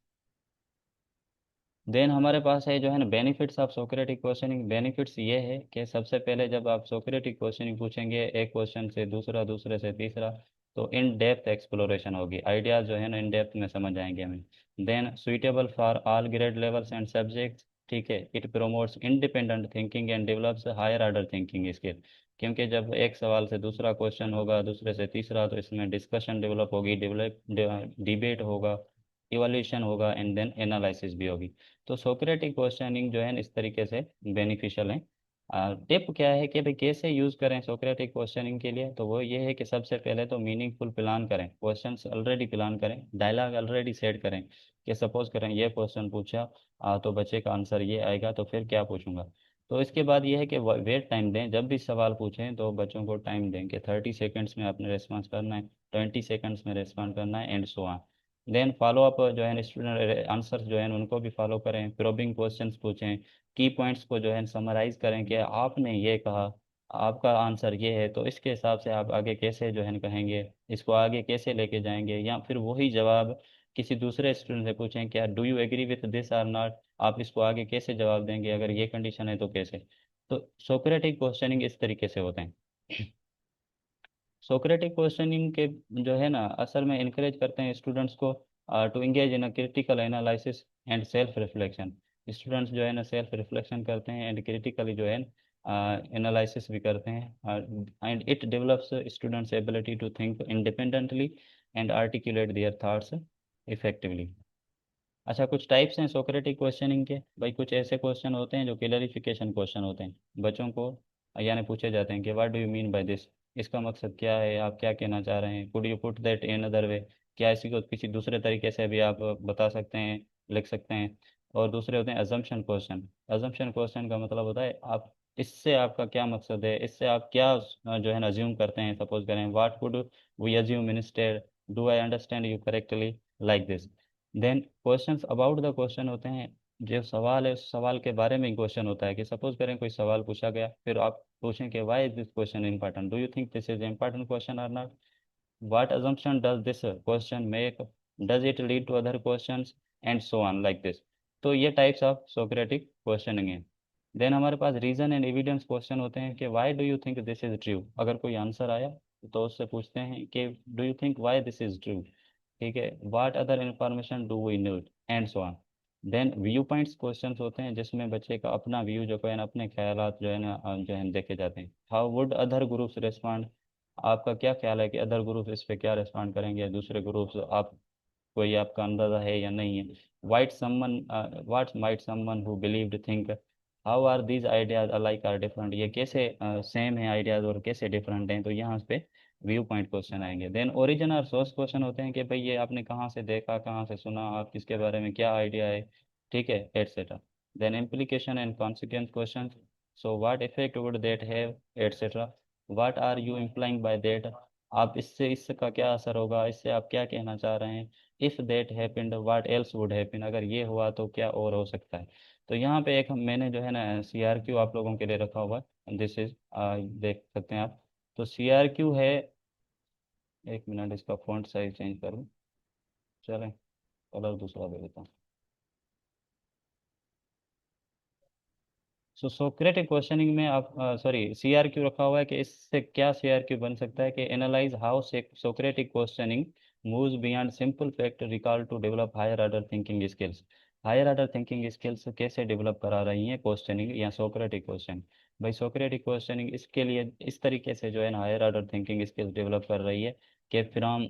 Then हमारे पास है जो है ना benefits of Socratic questioning. Benefits ये है कि सबसे पहले जब आप सोक्रेटिक क्वेश्चनिंग पूछेंगे एक क्वेश्चन से दूसरा, दूसरे से तीसरा, तो इन डेप्थ एक्सप्लोरेशन होगी, आइडियाज जो है ना इन डेप्थ में समझ आएंगे हमें। Then suitable for all grade levels and subjects, ठीक है। It promotes independent thinking and develops higher order thinking skill, क्योंकि जब एक सवाल से दूसरा क्वेश्चन होगा, दूसरे से तीसरा, तो इसमें डिस्कशन डेवलप होगी, डेवलप डिबेट होगा, इवोल्यूशन होगा, एंड देन एनालिसिस भी होगी। तो सोक्रेटिक क्वेश्चनिंग जो है ना इस तरीके से बेनिफिशियल है। टिप क्या है कि भाई कैसे यूज़ करें सोक्रेटिक क्वेश्चनिंग के लिए, तो वो ये है कि सबसे पहले तो मीनिंगफुल प्लान करें, क्वेश्चंस ऑलरेडी प्लान करें, डायलॉग ऑलरेडी सेट करें। कि सपोज करें ये क्वेश्चन पूछा, तो बच्चे का आंसर ये आएगा, तो फिर क्या पूछूंगा। तो इसके बाद ये है कि वेट टाइम दें, जब भी सवाल पूछें तो बच्चों को टाइम दें कि 30 सेकेंड्स में आपने रिस्पॉन्स करना है, 20 सेकेंड्स में रिस्पॉन्ड करना है, and so on. Then follow up जो है स्टूडेंट आंसर्स जो है उनको भी फॉलो करें, प्रोबिंग क्वेश्चंस पूछें, की पॉइंट्स को जो है समराइज करें कि आपने ये कहा, आपका आंसर ये है, तो इसके हिसाब से आप आगे कैसे जो है कहेंगे, इसको आगे कैसे लेके जाएंगे। या फिर वही जवाब किसी दूसरे स्टूडेंट से पूछें, क्या do you agree with this or not, आप इसको आगे कैसे जवाब देंगे, अगर ये कंडीशन है तो कैसे। तो सोक्रेटिक क्वेश्चनिंग इस तरीके से होते हैं। सोक्रेटिक क्वेश्चनिंग के जो है ना असल में इनकरेज करते हैं स्टूडेंट्स को to engage in a critical analysis and self reflection. Students जो है ना सेल्फ रिफ्लेक्शन करते हैं एंड क्रिटिकली जो है एनालिसिस भी करते हैं, and it develops students ability to think independently and articulate their thoughts effectively. अच्छा, कुछ टाइप्स हैं सोक्रेटिक क्वेश्चनिंग के। भाई कुछ ऐसे क्वेश्चन होते हैं जो क्लैरिफिकेशन क्वेश्चन होते हैं, बच्चों को यानी पूछे जाते हैं कि what do you mean by this, इसका मकसद क्या है, आप क्या कहना चाह रहे हैं, could you put that in other way, क्या इसी को किसी दूसरे तरीके से भी आप बता सकते हैं, लिख सकते हैं। और दूसरे होते हैं अजम्पशन क्वेश्चन। अजम्पशन क्वेश्चन का मतलब होता है आप इससे आपका क्या मकसद है, इससे आप क्या जो है ना अज्यूम करते हैं। सपोज करें what could we assume instead, do I understand you correctly, like this. Then questions about the question होते हैं, जो सवाल है उस सवाल के बारे में क्वेश्चन होता है। कि सपोज करें कोई सवाल पूछा गया, फिर आप पूछें कि why is this question important, do you think this is important question और not, what assumption does this question make, does it lead to other questions, and so on like this। तो ये टाइप्स ऑफ सोक्रेटिक क्वेश्चनिंग है। Then हमारे पास reason and evidence question होते हैं कि why do you think this is true, अगर कोई आंसर आया तो उससे पूछते हैं कि do you think why this is true, ठीक है। What other information do we need, and so on. Then view points question होते हैं जिसमें बच्चे का अपना व्यू जो है ना, अपने ख्यालात जो है ना जो है देखे जाते हैं। How would other groups respond, आपका क्या ख्याल है कि अदर ग्रुप इस पे क्या रिस्पॉन्ड करेंगे, दूसरे ग्रुप्स, आप कोई आपका अंदाजा है या नहीं है। White someone, what might someone who believed think, how are these ideas alike are different, ये कैसे सेम है आइडियाज और कैसे डिफरेंट हैं। तो यहाँ पे व्यू पॉइंट क्वेश्चन आएंगे। देन ओरिजिन और सोर्स क्वेश्चन होते हैं कि भाई ये आपने कहाँ से देखा, कहाँ से सुना, आप किसके बारे में क्या आइडिया है, ठीक है, etcetera. Then implication and consequence question, so what effect would that have, etcetera. What are you implying by that, आप इससे इसका क्या असर होगा, इससे आप क्या कहना चाह रहे हैं। If that happened what else would happen, अगर ये हुआ तो क्या और हो सकता है। तो यहाँ पे एक मैंने जो है ना CRQ आप लोगों के लिए रखा हुआ है, दिस इज, देख सकते हैं आप। तो CRQ है, एक मिनट इसका फॉन्ट साइज चेंज करूँ, चलें कलर दूसरा दे देता हूँ। सो सोक्रेटिक क्वेश्चनिंग में आप सॉरी सीआरक्यू रखा हुआ है कि इससे क्या सीआरक्यू बन सकता है कि analyse how Socratic questioning moves beyond simple fact recall to develop higher order thinking skills. Higher order thinking skills कैसे डेवलप करा रही है क्वेश्चनिंग या सोक्रेटिक क्वेश्चन। भाई सोक्रेटिक क्वेश्चनिंग इसके लिए इस तरीके से जो है ना higher order thinking skills develop कर रही है कि from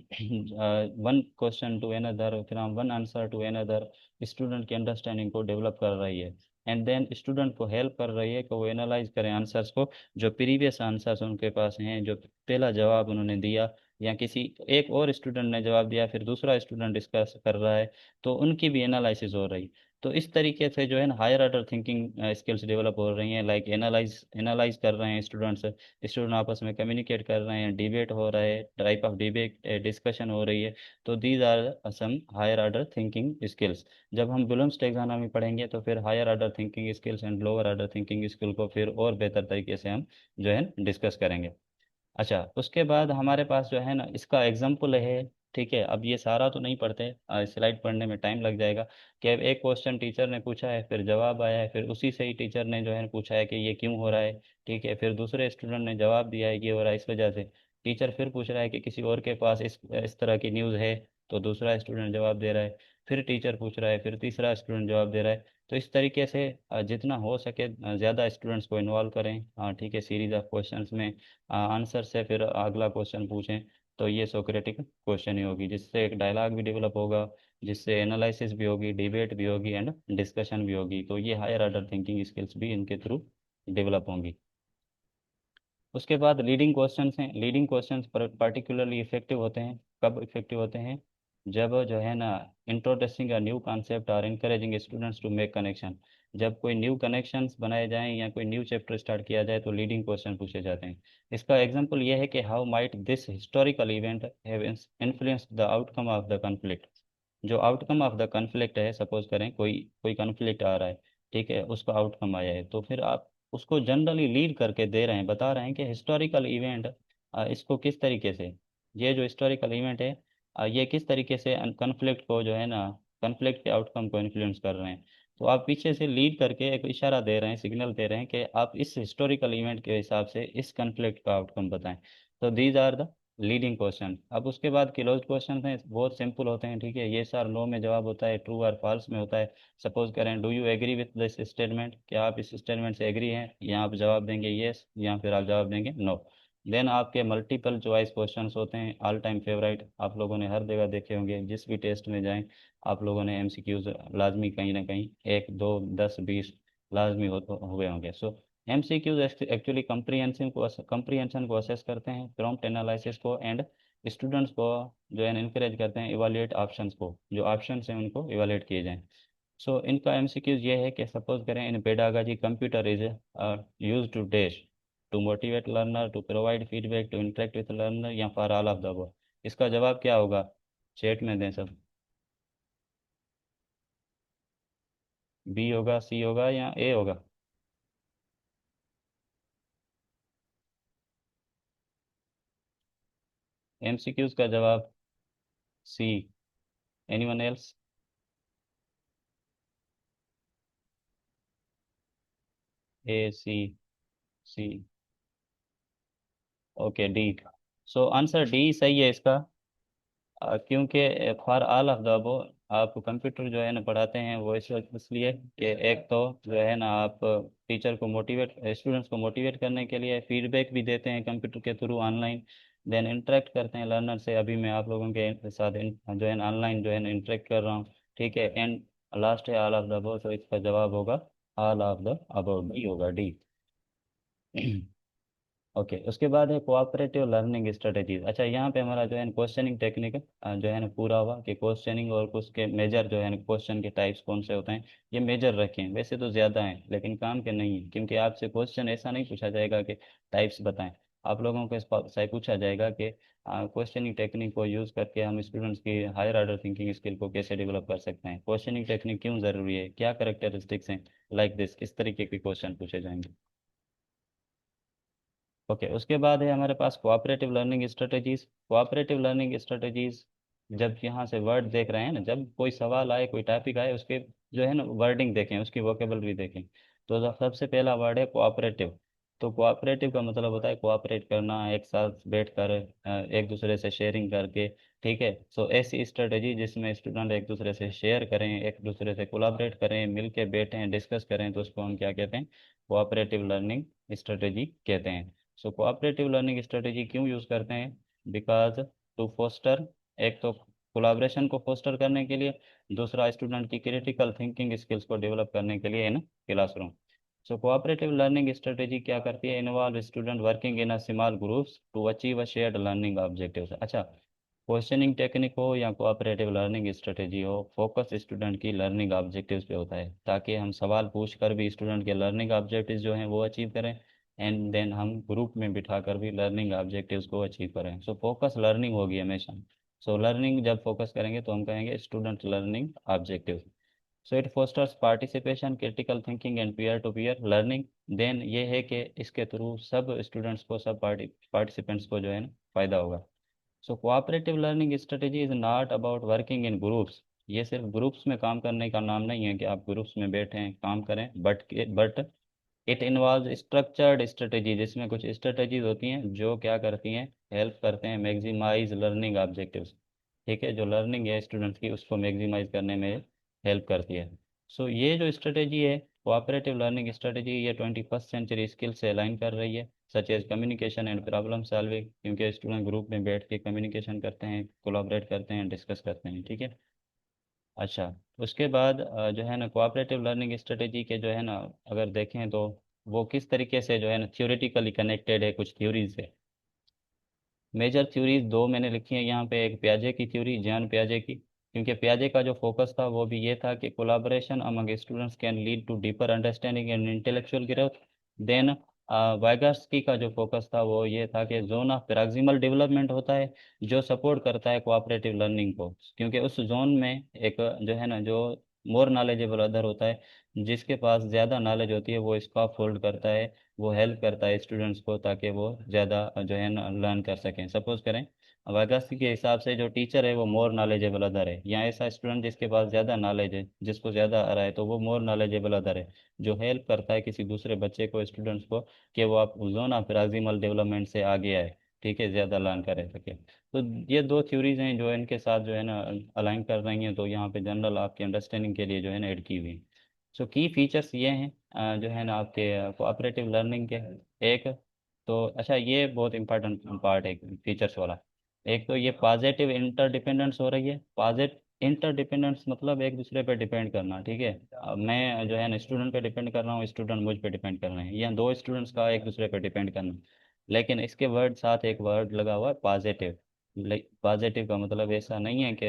one question to another, from one answer to another, student की अंडरस्टैंडिंग को डेवलप कर रही है। एंड देन स्टूडेंट को हेल्प कर रही है कि वो एनालाइज करें आंसर्स को, जो प्रीवियस आंसर्स उनके पास हैं, जो पहला जवाब उन्होंने दिया या किसी एक और स्टूडेंट ने जवाब दिया फिर दूसरा स्टूडेंट डिस्कस कर रहा है, तो उनकी भी एनालिसिस हो रही। तो इस तरीके से जो है ना higher order thinking skills develop हो रही हैं, लाइक एनालाइज एनालाइज कर रहे हैं स्टूडेंट्स, स्टूडेंट आपस में कम्युनिकेट कर रहे हैं, डिबेट हो रहा है, टाइप ऑफ डिबेट डिस्कशन हो रही है। तो these are some higher order thinking skills. जब हम ब्लूम्स टैक्सोनॉमी पढ़ेंगे तो फिर higher order thinking skills and lower order thinking skill को फिर और बेहतर तरीके से हम जो है डिस्कस करेंगे। अच्छा, उसके बाद हमारे पास जो है ना इसका एग्जाम्पल है। ठीक है, अब ये सारा तो नहीं पढ़ते, स्लाइड पढ़ने में टाइम लग जाएगा। कि अब एक क्वेश्चन टीचर ने पूछा है, फिर जवाब आया है, फिर उसी से ही टीचर ने जो है पूछा है कि ये क्यों हो रहा है। ठीक है, फिर दूसरे स्टूडेंट ने जवाब दिया है ये हो रहा है इस वजह से। टीचर फिर पूछ रहा है कि किसी और के पास इस तरह की न्यूज़ है, तो दूसरा स्टूडेंट जवाब दे रहा है। फिर टीचर पूछ रहा है, फिर तीसरा स्टूडेंट जवाब दे रहा है। तो इस तरीके से जितना हो सके ज़्यादा स्टूडेंट्स को इन्वॉल्व करें। ठीक है, सीरीज ऑफ क्वेश्चंस में आंसर से फिर अगला क्वेश्चन पूछें। तो ये सोक्रेटिक क्वेश्चन ही होगी, जिससे एक डायलॉग भी डेवलप होगा, जिससे एनालिसिस भी होगी, डिबेट भी होगी एंड डिस्कशन भी होगी। तो ये हायर ऑर्डर थिंकिंग स्किल्स भी इनके थ्रू डेवलप होंगी। उसके बाद लीडिंग क्वेश्चंस हैं। लीडिंग क्वेश्चंस पर्टिकुलरली इफेक्टिव होते हैं। कब इफेक्टिव होते हैं? जब जो है ना इंट्रोड्यूसिंग अ न्यू कॉन्सेप्ट और encouraging students to make connection. जब कोई न्यू कनेक्शंस बनाए जाएं या कोई न्यू चैप्टर स्टार्ट किया जाए तो लीडिंग क्वेश्चन पूछे जाते हैं। इसका एग्जांपल ये है कि how might this historical event have influenced the outcome of the conflict. जो आउटकम ऑफ द कॉन्फ्लिक्ट है, सपोज करें कोई कोई कॉन्फ्लिक्ट आ रहा है, ठीक है, उसका आउटकम आया है, तो फिर आप उसको जनरली लीड करके दे रहे हैं, बता रहे हैं कि हिस्टोरिकल इवेंट इसको किस तरीके से, ये जो हिस्टोरिकल इवेंट है ये किस तरीके से कन्फ्लिक्ट को जो है ना कन्फ्लिक्ट के आउटकम को इन्फ्लुएंस कर रहे हैं। तो आप पीछे से लीड करके एक इशारा दे रहे हैं, सिग्नल दे रहे हैं कि आप इस हिस्टोरिकल इवेंट के हिसाब से इस कन्फ्लिक्ट का आउटकम बताएं। तो these are the leading question. अब उसके बाद क्लोज क्वेश्चन हैं, बहुत सिंपल होते हैं। ठीक है, ये सर नो में जवाब होता है, ट्रू और फॉल्स में होता है। सपोज करें do you agree with this statement, क्या आप इस स्टेटमेंट से एग्री हैं, या आप जवाब देंगे येस या फिर आप जवाब देंगे नो। देन आपके मल्टीपल चॉइस क्वेश्चंस होते हैं, ऑल टाइम फेवरेट, आप लोगों ने हर जगह देखे होंगे, जिस भी टेस्ट में जाएं आप लोगों ने एमसीक्यूज लाजमी कहीं ना कहीं 1 2 10 20 लाजमी हुए होंगे। सो एमसीक्यूज एक्चुअली कंप्रीहेंशन को असेस करते हैं, प्रॉम्प्ट एनालिसिस को, एंड स्टूडेंट्स को जो है इनकरेज करते हैं इवालुएट ऑप्शंस को, जो ऑप्शंस हैं उनको इवालुएट किए जाएं। सो इनका एमसीक्यूज ये है कि सपोज करें in pedagogy computer is use to dash, to motivate learner, to provide feedback, to interact with learner, या for all of the above. इसका जवाब क्या होगा? चैट में दें सब। बी होगा, सी होगा, या ए होगा? एमसीक्यूज का जवाब C. Anyone else? A, C, C. Okay, D. So answer D सही है इसका। क्योंकि for all of the above आप कंप्यूटर जो है ना पढ़ाते हैं वो इसलिए कि एक तो जो है ना आप टीचर को मोटिवेट स्टूडेंट्स को मोटिवेट करने के लिए फीडबैक भी देते हैं कंप्यूटर के थ्रू ऑनलाइन। देन इंटरेक्ट करते हैं लर्नर से, अभी मैं आप लोगों के साथ जो है ऑनलाइन जो है ना इंटरेक्ट कर रहा हूँ। ठीक है, एंड लास्ट है ऑल ऑफ द अबव, तो इसका जवाब होगा all of the above, D होगा, डी। ओके, उसके बाद है कोऑपरेटिव लर्निंग स्ट्रेटेजीज। अच्छा, यहाँ पे हमारा जो है क्वेश्चनिंग टेक्निक जो है ना पूरा हुआ कि क्वेश्चनिंग और उसके मेजर जो है ना क्वेश्चन के टाइप्स कौन से होते हैं, ये मेजर रखे हैं। वैसे तो ज़्यादा हैं लेकिन काम के नहीं है, क्योंकि आपसे क्वेश्चन ऐसा नहीं पूछा जाएगा कि टाइप्स बताएं। आप लोगों को इस से पूछा जाएगा कि क्वेश्चनिंग टेक्निक को यूज़ करके हम स्टूडेंट्स की हायर ऑर्डर थिंकिंग स्किल को कैसे डेवलप कर सकते हैं, क्वेश्चनिंग टेक्निक क्यों ज़रूरी है, क्या करेक्टरिस्टिक्स हैं, लाइक दिस, इस तरीके के क्वेश्चन पूछे जाएंगे। ओके, उसके बाद है हमारे पास cooperative learning strategies. Cooperative learning strategies जब यहाँ से वर्ड देख रहे हैं ना, जब कोई सवाल आए, कोई टॉपिक आए, उसके जो है ना वर्डिंग देखें, उसकी वोकेबलरी देखें। तो सबसे पहला वर्ड है कोऑपरेटिव। तो कोऑपरेटिव का मतलब होता है कोऑपरेट करना, एक साथ बैठकर एक दूसरे से शेयरिंग करके। ठीक है, सो ऐसी स्ट्रेटेजी जिसमें स्टूडेंट एक दूसरे से शेयर करें, एक दूसरे से कोलाबरेट करें, मिलके बैठें, डिस्कस करें, तो उसको हम क्या कहते हैं, कोऑपरेटिव लर्निंग स्ट्रेटेजी कहते हैं। सो कोऑपरेटिव लर्निंग स्ट्रेटेजी क्यों यूज़ करते हैं? बिकॉज टू फोस्टर, एक तो कोलाब्रेशन को फोस्टर करने के लिए, दूसरा स्टूडेंट की क्रिटिकल थिंकिंग स्किल्स को डेवलप करने के लिए in classroom. So cooperative learning strategy क्या करती है? Involve student working in a small groups to achieve a shared learning objectives. अच्छा, क्वेश्चनिंग टेक्निक हो या कोऑपरेटिव लर्निंग स्ट्रेटेजी हो, फोकस स्टूडेंट की लर्निंग ऑब्जेक्टिव्स पे होता है, ताकि हम सवाल पूछ कर भी स्टूडेंट के लर्निंग ऑब्जेक्टिव्स जो हैं वो अचीव करें, एंड देन हम ग्रुप में बिठाकर भी लर्निंग ऑब्जेक्टिव्स को अचीव करें। सो फोकस लर्निंग होगी हमेशा। सो लर्निंग जब फोकस करेंगे तो हम कहेंगे student learning objective. So it fosters participation, critical thinking and peer to peer learning. Then ये है कि इसके थ्रू सब स्टूडेंट्स को, सब पार्टिसिपेंट्स को जो है ना फ़ायदा होगा। सो cooperative learning strategy is not about working in groups. ये सिर्फ ग्रुप्स में काम करने का नाम नहीं है कि आप ग्रुप्स में बैठें काम करें, but it involve structured strategy, जिसमें कुछ स्ट्रेटेजीज होती हैं जो क्या करती हैं, हेल्प करते हैं मैक्सिमाइज लर्निंग ऑब्जेक्टिव्स। ठीक है, जो लर्निंग है स्टूडेंट्स की उसको मैक्सिमाइज करने में हेल्प करती है। सो ये जो स्ट्रेटेजी है, कोऑपरेटिव लर्निंग स्ट्रेटेजी, ये 21st सेंचुरी स्किल से अलाइन कर रही है, such as communication and problem solving, क्योंकि स्टूडेंट ग्रुप में बैठ के कम्युनिकेशन करते हैं, कोलाबरेट करते हैं, डिस्कस करते हैं। ठीक है। अच्छा, उसके बाद जो है ना कोऑपरेटिव लर्निंग स्ट्रेटेजी के जो है ना, अगर देखें तो वो किस तरीके से जो है ना थ्योरेटिकली कनेक्टेड है कुछ थ्योरीज से। मेजर थ्योरीज दो मैंने लिखी हैं यहाँ पे, एक प्याजे की थ्योरी, जॉन प्याजे की, क्योंकि प्याजे का जो फोकस था वो भी ये था कि collaboration among students can lead to deeper understanding and intellectual growth. Then Vygotsky का जो फोकस था वो ये था कि जोन ऑफ प्रॉक्सिमल डेवलपमेंट होता है जो सपोर्ट करता है कोऑपरेटिव लर्निंग को, क्योंकि उस जोन में एक जो है ना, जो मोर नॉलेजेबल अदर होता है, जिसके पास ज़्यादा नॉलेज होती है, वो इसको अपहोल्ड करता है, वो हेल्प करता है स्टूडेंट्स को, ताकि वो ज़्यादा जो है ना लर्न कर सकें। सपोज करें, वाइगास्की के हिसाब से जो टीचर है वो मोर नॉलेजेबल अदर है, या ऐसा स्टूडेंट जिसके पास ज़्यादा नॉलेज है, जिसको ज़्यादा आ रहा है, तो वो मोर नॉलेजेबल अदर है, जो हेल्प करता है किसी दूसरे बच्चे को, स्टूडेंट्स को, कि वो आप जोन ऑफ प्रॉक्सिमल डेवलपमेंट से आगे आए। ठीक है, ज़्यादा लर्न कर सके। तो ये दो थ्योरीज हैं जो इनके साथ जो है ना अलाइन कर रही हैं, तो यहाँ पे जनरल आपकी अंडरस्टैंडिंग के लिए जो है ना ऐड की हुई है। सो की फीचर्स ये हैं जो है ना आपके कोऑपरेटिव लर्निंग के। एक तो अच्छा, ये बहुत इंपॉर्टेंट पार्ट है फीचर्स वाला। एक तो ये पॉजिटिव इंटरडिपेंडेंस हो रही है। पॉजिटिव इंटरडिपेंडेंस मतलब एक दूसरे पे डिपेंड करना। ठीक है, अब मैं जो है ना स्टूडेंट पे डिपेंड कर रहा हूँ, स्टूडेंट मुझ पे डिपेंड कर रहे हैं, या दो स्टूडेंट्स का एक दूसरे पे डिपेंड करना। लेकिन इसके वर्ड साथ एक वर्ड लगा हुआ है पॉजिटिव। पॉजिटिव का मतलब ऐसा नहीं है कि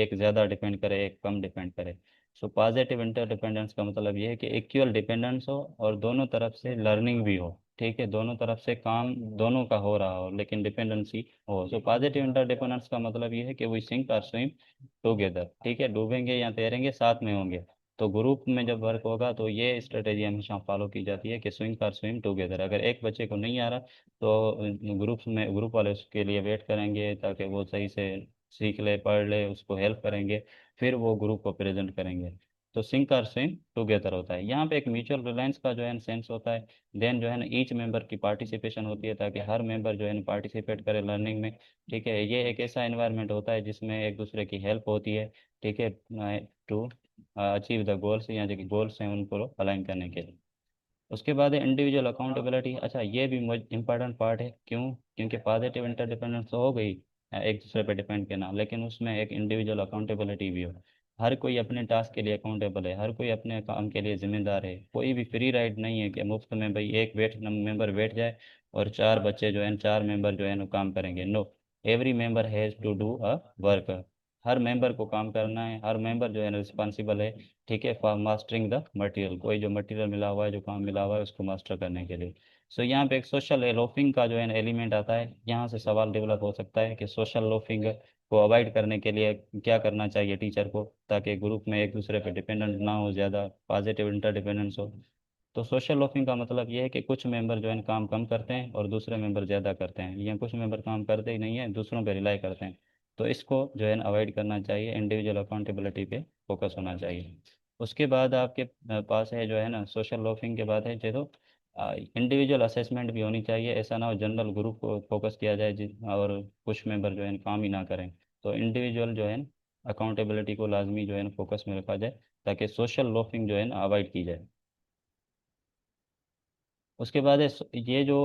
एक ज़्यादा डिपेंड करे, एक कम डिपेंड करे। सो पॉजिटिव इंटरडिपेंडेंस का मतलब ये है कि इक्वल डिपेंडेंस हो और दोनों तरफ से लर्निंग भी हो। ठीक है, दोनों तरफ से काम दोनों का हो रहा हो, लेकिन डिपेंडेंसी हो। सो पॉजिटिव इंटरडिपेंडेंस का मतलब ये है कि वी सिंक और स्विम टुगेदर। ठीक है, डूबेंगे या तैरेंगे, साथ में होंगे। तो ग्रुप में जब वर्क होगा तो ये स्ट्रेटेजी हमेशा फॉलो की जाती है कि स्विंग और स्विम टुगेदर। अगर एक बच्चे को नहीं आ रहा तो ग्रुप वाले उसके लिए वेट करेंगे, ताकि वो सही से सीख ले, पढ़ ले, उसको हेल्प करेंगे, फिर वो ग्रुप को प्रेजेंट करेंगे। तो सिंक और स्विम टुगेदर होता है यहाँ पे। एक म्यूचुअल रिलायंस का जो है सेंस होता है। देन जो है ना ईच मेंबर की पार्टिसिपेशन होती है, ताकि हर मेंबर जो है ना पार्टिसिपेट करे लर्निंग में। ठीक है, ये एक ऐसा एनवायरनमेंट होता है जिसमें एक दूसरे की हेल्प होती है। ठीक है, टू अचीव द गोल्स, या जो गोल्स हैं उनको अलाइन करने के लिए। उसके बाद है इंडिविजुअल अकाउंटेबिलिटी। अच्छा, ये भी इम्पोर्टेंट पार्ट है। क्यों? क्योंकि पॉजिटिव इंटरडिपेंडेंस तो हो गई, एक दूसरे पर डिपेंड करना, लेकिन उसमें एक इंडिविजुअल अकाउंटेबिलिटी भी हो। हर कोई अपने टास्क के लिए अकाउंटेबल है, हर कोई अपने काम के लिए जिम्मेदार है। कोई भी फ्री राइड नहीं है कि मुफ्त में भाई एक मेंबर बैठ जाए और चार बच्चे जो है, चार मेंबर जो है ना काम करेंगे। No, every member has to do a work. हर मेंबर को काम करना है, हर मेंबर जो है ना रिस्पॉन्सिबल है। ठीक है, फॉर मास्टरिंग द मटेरियल, कोई जो मटेरियल मिला हुआ है, जो काम मिला हुआ है, उसको मास्टर करने के लिए। सो यहाँ पे एक सोशल लोफिंग का जो है एलिमेंट आता है। यहाँ से सवाल डेवलप हो सकता है कि सोशल लोफिंग को अवॉइड करने के लिए क्या करना चाहिए टीचर को, ताकि ग्रुप में एक दूसरे पे डिपेंडेंट ना हो, ज़्यादा पॉजिटिव इंटरडिपेंडेंस हो। तो सोशल लोफिंग का मतलब ये है कि कुछ मेंबर जो है काम कम करते हैं और दूसरे मेंबर ज़्यादा करते हैं, या कुछ मेंबर काम करते ही नहीं है, दूसरों पर रिलाई करते हैं। तो इसको जो है ना अवॉइड करना चाहिए, इंडिविजुअल अकाउंटेबिलिटी पे फोकस होना चाहिए। उसके बाद आपके पास है जो है ना सोशल लॉफिंग के बाद है जो इंडिविजुअल असेसमेंट भी होनी चाहिए। ऐसा ना हो जनरल ग्रुप को फोकस किया जाए और कुछ मेंबर जो है ना काम ही ना करें। तो इंडिविजुअल जो है ना अकाउंटेबिलिटी को लाजमी जो है ना फोकस में रखा जाए, ताकि सोशल लॉफिंग जो है ना अवॉइड की जाए। उसके बाद ये जो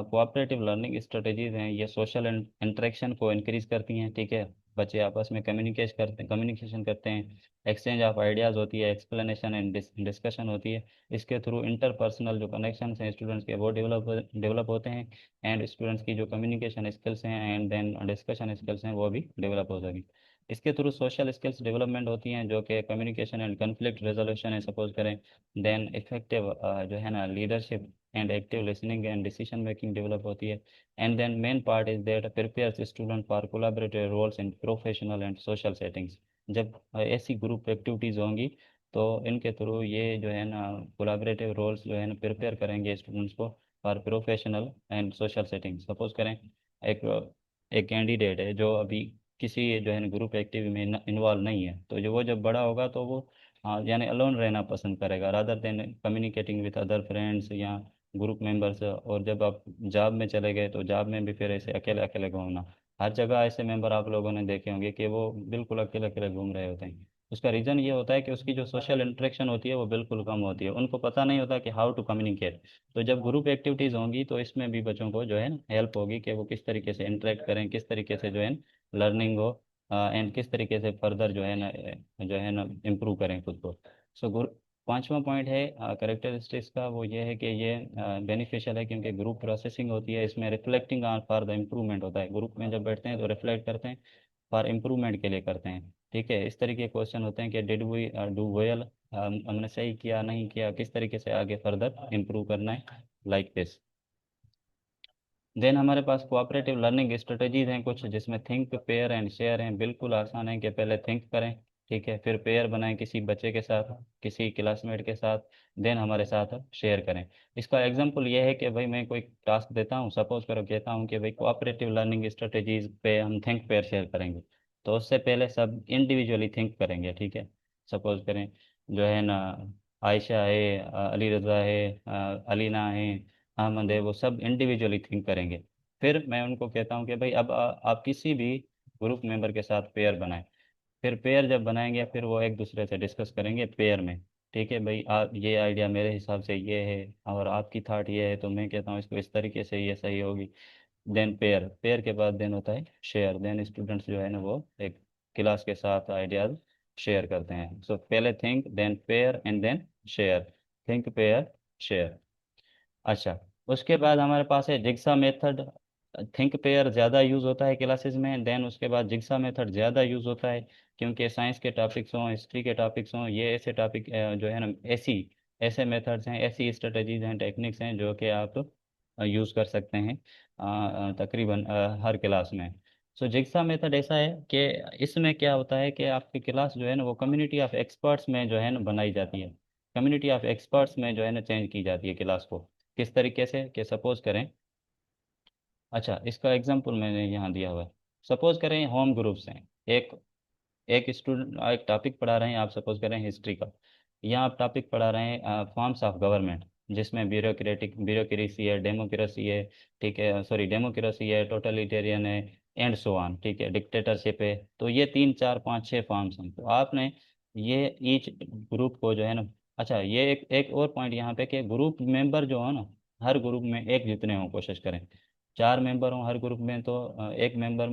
कोऑपरेटिव लर्निंग स्ट्रेटजीज हैं, ये सोशल इंटरेक्शन को इंक्रीज करती हैं। ठीक है, बच्चे आपस में कम्युनिकेशन करते हैं, एक्सचेंज ऑफ आइडियाज़ होती है, एक्सप्लेनेशन एंड डिस्कशन होती है। इसके थ्रू इंटरपर्सनल जो कनेक्शन हैं स्टूडेंट्स के वो डेवलप होते हैं, एंड स्टूडेंट्स की जो कम्युनिकेशन स्किल्स हैं एंड देन डिस्कशन स्किल्स हैं वो भी डेवलप हो सकें। इसके थ्रू सोशल स्किल्स डेवलपमेंट होती हैं, जो कि कम्युनिकेशन एंड कन्फ्लिक्ट रेजोल्यूशन है, सपोज करें। देन इफेक्टिव जो है ना leadership and active listening and decision making develop होती है। And then main part is that prepares student for collaborative roles in professional and social settings. जब ऐसी group activities होंगी तो इनके थ्रू ये जो है ना कोलैबोरेटिव रोल्स जो है ना प्रिपेयर करेंगे स्टूडेंट्स को for professional and social setting. Suppose करें एक एक कैंडिडेट है जो अभी किसी जो है ना ग्रुप एक्टिविटी में इन्वॉल्व नहीं है, तो जो वो जब बड़ा होगा तो वो हाँ यानी अलोन रहना पसंद करेगा rather than communicating with other friends या ग्रुप मेंबर्स। और जब आप जॉब में चले गए तो जॉब में भी फिर ऐसे अकेले अकेले घूमना, हर जगह ऐसे मेंबर आप लोगों ने देखे होंगे कि वो बिल्कुल अकेले अकेले घूम रहे होते हैं। उसका रीज़न ये होता है कि उसकी जो सोशल इंटरेक्शन होती है वो बिल्कुल कम होती है, उनको पता नहीं होता कि हाउ टू कम्युनिकेट। तो जब ग्रुप एक्टिविटीज़ होंगी तो इसमें भी बच्चों को जो है हेल्प होगी कि वो किस तरीके से इंटरेक्ट करें, किस तरीके से जो है लर्निंग हो, एंड किस तरीके से फर्दर जो है ना इम्प्रूव करें खुद को। सो पांचवा पॉइंट है करेक्टरिस्टिक्स का, वो ये है कि ये बेनिफिशियल है क्योंकि ग्रुप प्रोसेसिंग होती है, इसमें reflecting on for the improvement होता है। ग्रुप में जब बैठते हैं तो रिफ्लेक्ट करते हैं, फॉर इम्प्रूवमेंट के लिए करते हैं। ठीक है, इस तरीके के क्वेश्चन होते हैं कि डिड वी डू वेल, हमने सही किया नहीं किया, किस तरीके से आगे फर्दर इम्प्रूव करना है, लाइक दिस। देन हमारे पास कोऑपरेटिव लर्निंग स्ट्रेटजीज हैं कुछ, जिसमें थिंक पेयर एंड शेयर हैं। बिल्कुल आसान है कि पहले थिंक करें, ठीक है, फिर पेयर बनाएं किसी बच्चे के साथ, किसी क्लासमेट के साथ, देन हमारे साथ शेयर करें। इसका एग्जांपल ये है कि भाई मैं कोई टास्क देता हूँ, सपोज करो कहता हूँ कि भाई कोऑपरेटिव लर्निंग स्ट्रेटजीज पे हम थिंक पेयर शेयर करेंगे। तो उससे पहले सब इंडिविजुअली थिंक करेंगे। ठीक है, सपोज करें जो है ना आयशा है, अली रज़ा है, अलीना है, अहमद है, वो सब इंडिविजुअली थिंक करेंगे। फिर मैं उनको कहता हूँ कि भाई अब आप किसी भी ग्रुप मेंबर के साथ पेयर बनाएं। फिर पेयर जब बनाएंगे फिर वो एक दूसरे से डिस्कस करेंगे पेयर में। ठीक है भाई, आप ये आइडिया मेरे हिसाब से ये है और आपकी थाट ये है, तो मैं कहता हूँ इसको इस तरीके से ये सही होगी। देन पेयर, पेयर के बाद देन होता है शेयर। देन स्टूडेंट्स जो है ना वो एक क्लास के साथ आइडियाज शेयर करते हैं। सो पहले think, then pair and then share. Think pair share. अच्छा, उसके बाद हमारे पास है जिग्सा मेथड। थिंक पेयर ज़्यादा यूज़ होता है क्लासेस में, देन उसके बाद जिग्सा मेथड ज़्यादा यूज़ होता है क्योंकि साइंस के टॉपिक्स हों, हिस्ट्री के टॉपिक्स हों, ये ऐसे टॉपिक जो है ना ऐसी ऐसे मेथड्स हैं, ऐसी स्ट्रेटजीज हैं, टेक्निक्स हैं जो कि आप यूज़ कर सकते हैं तकरीबन हर क्लास में। सो जिग्सा मेथड ऐसा है कि इसमें क्या होता है कि आपकी क्लास जो है ना वो कम्युनिटी ऑफ एक्सपर्ट्स में जो है ना बनाई जाती है, कम्युनिटी ऑफ एक्सपर्ट्स में जो है ना चेंज की जाती है क्लास को। किस तरीके से कि सपोज करें, अच्छा इसका एग्जांपल मैंने यहाँ दिया हुआ है। सपोज करें होम ग्रुप्स हैं, एक एक स्टूडेंट एक टॉपिक पढ़ा रहे हैं, आप सपोज करें हिस्ट्री का, यहाँ आप टॉपिक पढ़ा रहे हैं फॉर्म्स ऑफ गवर्नमेंट, जिसमें ब्यूरोक्रेसी है, डेमोक्रेसी है, ठीक है, सॉरी डेमोक्रेसी है, टोटलिटेरियन है, एंड सो ऑन, ठीक है, डिक्टेटरशिप है। तो ये 3 4 5 6 फॉर्म्स हैं, तो आपने ये ईच ग्रुप को जो है ना, अच्छा ये एक और पॉइंट यहाँ पे कि ग्रुप मेंबर जो हो ना, हर ग्रुप में एक जितने हों कोशिश करें। 4 मेंबर हों हर ग्रुप में तो एक मेंबर,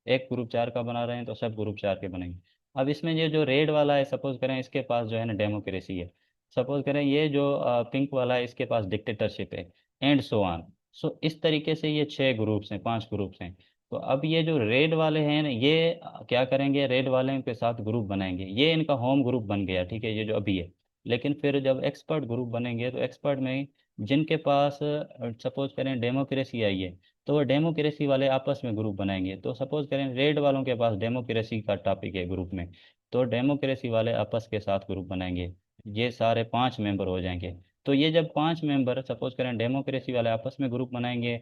एक ग्रुप 4 का बना रहे हैं तो सब ग्रुप 4 के बनेंगे। अब इसमें ये जो रेड वाला है, सपोज करें इसके पास जो है ना डेमोक्रेसी है, सपोज करें ये जो पिंक वाला है इसके पास डिक्टेटरशिप है, एंड सो ऑन। सो इस तरीके से ये 6 ग्रुप्स हैं, 5 ग्रुप्स हैं। तो अब ये जो रेड वाले हैं ना, ये क्या करेंगे, रेड वाले के साथ ग्रुप बनाएंगे, ये इनका होम ग्रुप बन गया, ठीक है, ये जो अभी है। लेकिन फिर जब एक्सपर्ट ग्रुप बनेंगे तो एक्सपर्ट में जिनके पास सपोज करें डेमोक्रेसी आई है, तो वो डेमोक्रेसी वाले आपस में ग्रुप बनाएंगे। तो सपोज करें रेड वालों के पास डेमोक्रेसी का टॉपिक है ग्रुप में, तो डेमोक्रेसी वाले आपस के साथ ग्रुप बनाएंगे, ये सारे 5 मेंबर हो जाएंगे। तो ये जब 5 मेंबर सपोज करें डेमोक्रेसी वाले आपस में ग्रुप बनाएंगे,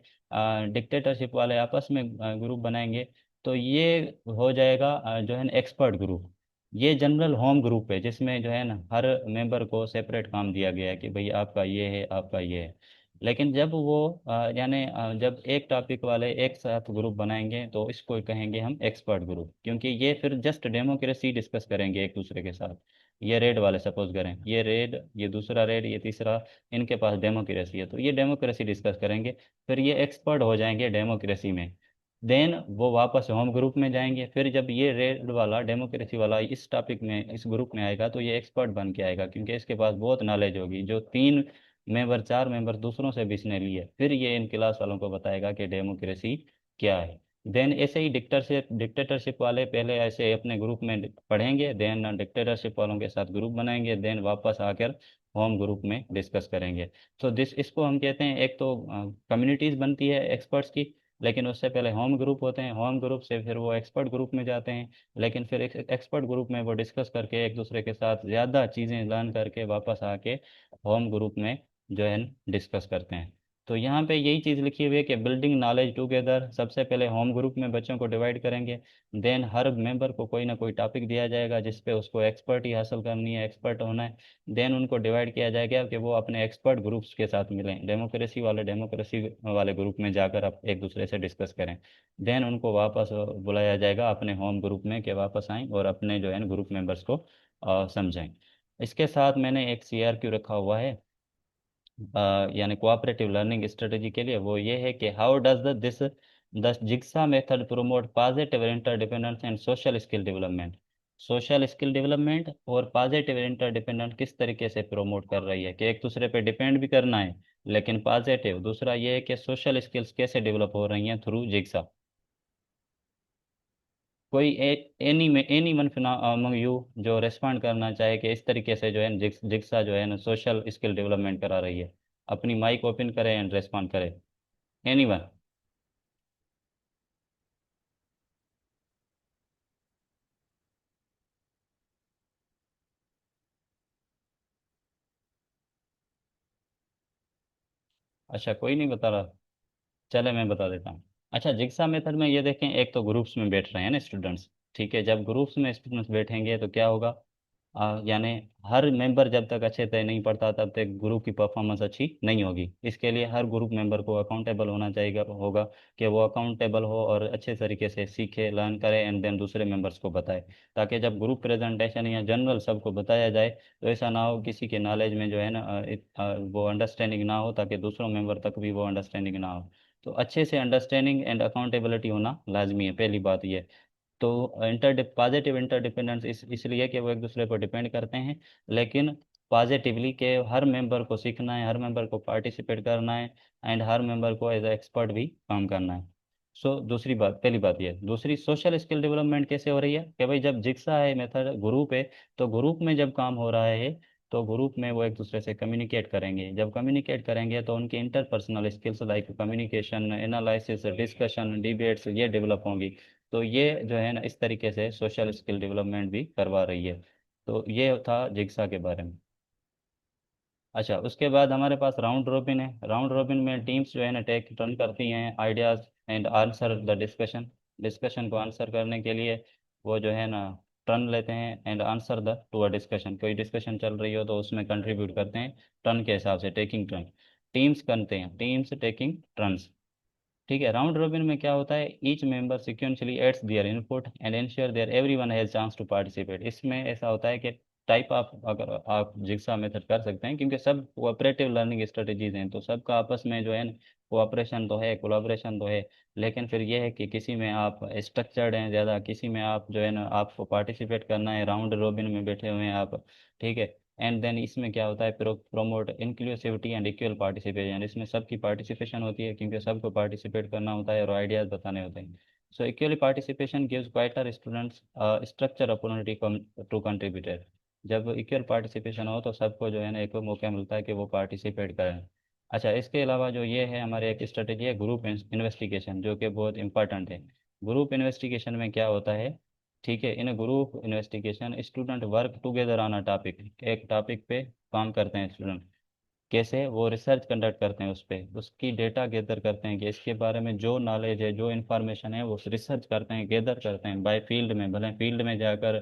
डिक्टेटरशिप वाले आपस में ग्रुप बनाएंगे, तो ये हो जाएगा जो है ना एक्सपर्ट ग्रुप। ये जनरल होम ग्रुप है जिसमें जो है ना हर मेंबर को सेपरेट काम दिया गया है कि भाई आपका ये है, आपका ये है। लेकिन जब वो यानी जब एक टॉपिक वाले एक साथ ग्रुप बनाएंगे तो इसको कहेंगे हम एक्सपर्ट ग्रुप, क्योंकि ये फिर जस्ट डेमोक्रेसी डिस्कस करेंगे एक दूसरे के साथ। ये रेड वाले सपोज करें, ये रेड, ये दूसरा रेड, ये तीसरा, इनके पास डेमोक्रेसी है तो ये डेमोक्रेसी डिस्कस करेंगे। फिर ये एक्सपर्ट हो जाएंगे डेमोक्रेसी में। देन वो वापस होम ग्रुप में जाएंगे। फिर जब ये रेड वाला डेमोक्रेसी वाला इस टॉपिक में इस ग्रुप में आएगा तो ये एक्सपर्ट बन के आएगा, क्योंकि इसके पास बहुत नॉलेज होगी जो 3 मेंबर 4 मेंबर दूसरों से भी इसने ली है। फिर ये इन क्लास वालों को बताएगा कि डेमोक्रेसी क्या है। देन ऐसे ही डिक्टेटरशिप वाले पहले ऐसे अपने ग्रुप में पढ़ेंगे, देन डिक्टेटरशिप वालों के साथ ग्रुप बनाएंगे, देन वापस आकर होम ग्रुप में डिस्कस करेंगे। तो दिस इसको हम कहते हैं, एक तो कम्युनिटीज बनती है एक्सपर्ट्स की, लेकिन उससे पहले होम ग्रुप होते हैं, होम ग्रुप से फिर वो एक्सपर्ट ग्रुप में जाते हैं। लेकिन फिर एक्सपर्ट ग्रुप में वो डिस्कस करके एक दूसरे के साथ ज़्यादा चीज़ें लर्न करके वापस आके होम ग्रुप में जो है डिस्कस करते हैं। तो यहाँ पे यही चीज़ लिखी हुई है कि बिल्डिंग नॉलेज टुगेदर, सबसे पहले होम ग्रुप में बच्चों को डिवाइड करेंगे। देन हर मेंबर को कोई ना कोई टॉपिक दिया जाएगा जिस पे उसको एक्सपर्ट ही हासिल करनी है, एक्सपर्ट होना है। देन उनको डिवाइड किया जाएगा कि वो अपने एक्सपर्ट ग्रुप्स के साथ मिलें, डेमोक्रेसी वाले ग्रुप में जाकर आप एक दूसरे से डिस्कस करें। देन उनको वापस बुलाया जाएगा अपने होम ग्रुप में कि वापस आएं और अपने जो है ग्रुप मेंबर्स को समझाएं। इसके साथ मैंने एक CRQ रखा हुआ है, यानी कोऑपरेटिव लर्निंग स्ट्रेटेजी के लिए। वो ये है कि how does the jigsaw method promote positive interdependence and social skill development. Social skill development और पॉजिटिव इंटरडिपेंडेंट किस तरीके से प्रमोट कर रही है कि एक दूसरे पे डिपेंड भी करना है लेकिन पॉजिटिव। दूसरा ये है कि सोशल स्किल्स कैसे डेवलप हो रही हैं थ्रू जिग्सा। कोई एनी में एनी वन अमंग यू जो रेस्पॉन्ड करना चाहे कि इस तरीके से जो है जिग्सा जो है ना सोशल स्किल डेवलपमेंट करा रही है, अपनी माइक ओपन करे एंड रेस्पॉन्ड करे। Any one. अच्छा, कोई नहीं बता रहा। चले मैं बता देता हूँ। अच्छा, जिग्सा मेथड में ये देखें, एक तो ग्रुप्स में बैठ रहे हैं ना स्टूडेंट्स। ठीक है, जब ग्रुप्स में स्टूडेंट्स बैठेंगे तो क्या होगा, यानी हर मेंबर जब तक अच्छे से नहीं पढ़ता तब तक ग्रुप की परफॉर्मेंस अच्छी नहीं होगी। इसके लिए हर ग्रुप मेंबर को अकाउंटेबल होना चाहिए होगा कि वो अकाउंटेबल हो और अच्छे तरीके से सीखे, लर्न करे एंड देन दूसरे मेंबर्स को बताए। ताकि जब ग्रुप प्रेजेंटेशन या जनरल सबको बताया जाए तो ऐसा ना हो किसी के नॉलेज में जो है ना वो अंडरस्टैंडिंग ना हो, ताकि दूसरों मेंबर तक भी वो अंडरस्टैंडिंग ना हो। तो अच्छे से अंडरस्टैंडिंग एंड अकाउंटेबिलिटी होना लाजमी है, पहली बात ये। तो पॉजिटिव इंटरडिपेंडेंस इसलिए कि वो एक दूसरे पर डिपेंड करते हैं, लेकिन पॉजिटिवली के हर मेंबर को सीखना है, हर मेंबर को पार्टिसिपेट करना है एंड हर मेंबर को एज ए एक्सपर्ट भी काम करना है। सो दूसरी बात, पहली बात ये। दूसरी, सोशल स्किल डेवलपमेंट कैसे हो रही है कि भाई जब जिक्सा है मेथड ग्रुप है, तो ग्रुप में जब काम हो रहा है तो ग्रुप में वो एक दूसरे से कम्युनिकेट करेंगे। जब कम्युनिकेट करेंगे तो उनकी interpersonal skills like communication, analysis, discussion, debates ये डेवलप होंगी। तो ये जो है ना इस तरीके से सोशल स्किल डेवलपमेंट भी करवा रही है। तो ये था जिग्सा के बारे में। अच्छा, उसके बाद हमारे पास राउंड रोबिन है। राउंड रोबिन में टीम्स जो है ना टेक टर्न करती हैं ideas and answer the discussion. Discussion को आंसर करने के लिए वो जो है ना टर्न लेते हैं and answer the to a discussion. कोई डिस्कशन चल रही हो तो उसमें कंट्रीब्यूट करते हैं टर्न के हिसाब से, टेकिंग टर्न। टीम्स करते हैं, टीम्स टेकिंग टर्न्स। ठीक है, राउंड रॉबिन में क्या होता है, each member sequentially adds their input and ensure there everyone has chance to participate. इसमें ऐसा होता है कि टाइप आप अगर आप जिग्सा मेथड कर सकते हैं क्योंकि सब कोऑपरेटिव लर्निंग स्ट्रेटजीज हैं, तो सबका आपस में जो है ना कोऑपरेशन तो है, कोलाब्रेशन तो है। लेकिन फिर यह है कि किसी में आप स्ट्रक्चर्ड हैं ज़्यादा, किसी में आप जो है ना आपको पार्टिसिपेट करना है, राउंड रॉबिन में बैठे हुए हैं आप। ठीक है, एंड देन इसमें क्या होता है, promote inclusivity and equal participation. इसमें सबकी पार्टिसिपेशन होती है क्योंकि सबको पार्टिसिपेट करना होता है और आइडियाज़ बताने होते हैं। So equally participation gives quieter students structure opportunity to contributor. जब इक्वल पार्टिसिपेशन हो तो सबको जो है ना एक मौका मिलता है कि वो पार्टिसिपेट करें। अच्छा, इसके अलावा जो ये है हमारे एक स्ट्रेटेजी है ग्रुप इन्वेस्टिगेशन, जो कि बहुत इंपॉर्टेंट है। ग्रुप इन्वेस्टिगेशन में क्या होता है, ठीक है, in group investigation student work together on a topic. एक टॉपिक पे काम करते हैं स्टूडेंट। कैसे वो रिसर्च कंडक्ट करते हैं उस पर, उसकी डेटा गैदर करते हैं कि इसके बारे में जो नॉलेज है जो इन्फॉर्मेशन है वो रिसर्च करते हैं, गैदर करते हैं बाय फील्ड में, भले फील्ड में जाकर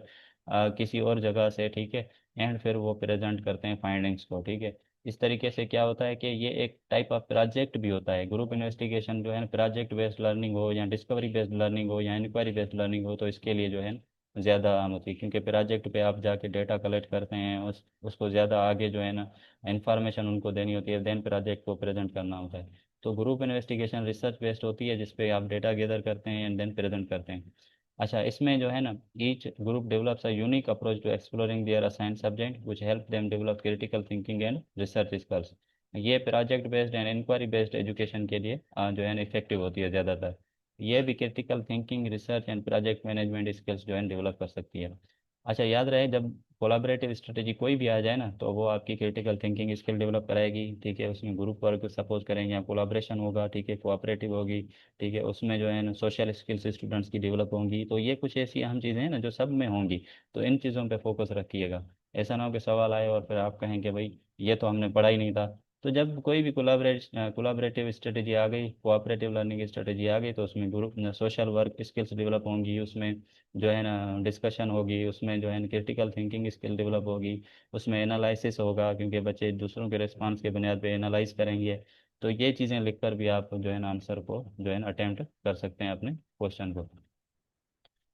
किसी और जगह से, ठीक है। एंड फिर वो प्रेजेंट करते हैं फाइंडिंग्स को, ठीक है। इस तरीके से क्या होता है कि ये एक टाइप ऑफ प्रोजेक्ट भी होता है। ग्रुप इन्वेस्टिगेशन जो है ना, प्रोजेक्ट बेस्ड लर्निंग हो या डिस्कवरी बेस्ड लर्निंग हो या इंक्वायरी बेस्ड लर्निंग हो, तो इसके लिए जो है ना ज़्यादा आम होती है, क्योंकि प्रोजेक्ट पे आप जाके डेटा कलेक्ट करते हैं, उसको ज़्यादा आगे जो है ना इन्फॉर्मेशन उनको देनी होती है, देन प्रोजेक्ट को प्रेजेंट करना होता है। तो ग्रुप इन्वेस्टिगेशन रिसर्च बेस्ड होती है, जिसपे आप डेटा गैदर करते हैं एंड देन प्रेजेंट करते हैं। अच्छा, इसमें जो है ना, each group develops a unique approach to exploring their assigned subject which help them develop critical thinking and research skills. ये project based and inquiry based education के लिए जो है ना इफेक्टिव होती है ज़्यादातर। ये भी critical thinking, research and project management skills जो है डेवलप कर सकती है। अच्छा, याद रहे, जब कोलाबरेटिव स्ट्रेटेजी कोई भी आ जाए ना, तो वो आपकी क्रिटिकल थिंकिंग स्किल डेवलप कराएगी, ठीक है। उसमें ग्रुप वर्क सपोज करेंगे या कोलाब्रेशन होगा, ठीक है, कोऑपरेटिव होगी, ठीक है। उसमें जो है ना सोशल स्किल्स स्टूडेंट्स की डेवलप होंगी। तो ये कुछ ऐसी अहम चीज़ें हैं ना जो सब में होंगी। तो इन चीज़ों पे फोकस रखिएगा। ऐसा ना हो कि सवाल आए और फिर आप कहें कि भाई ये तो हमने पढ़ा ही नहीं था। तो जब कोई भी कोलाबरेटिव स्ट्रेटेजी आ गई, कोऑपरेटिव लर्निंग स्ट्रेटेजी आ गई, तो उसमें group social work skills develop होंगी, उसमें जो है ना डिस्कशन होगी, उसमें जो है ना क्रिटिकल थिंकिंग स्किल डेवलप होगी, उसमें एनालिसिस होगा, क्योंकि बच्चे दूसरों के रिस्पांस के बुनियाद पे एनालाइज करेंगे। तो ये चीज़ें लिखकर भी आप जो है ना आंसर को जो है ना अटेम्प्ट कर सकते हैं अपने क्वेश्चन को।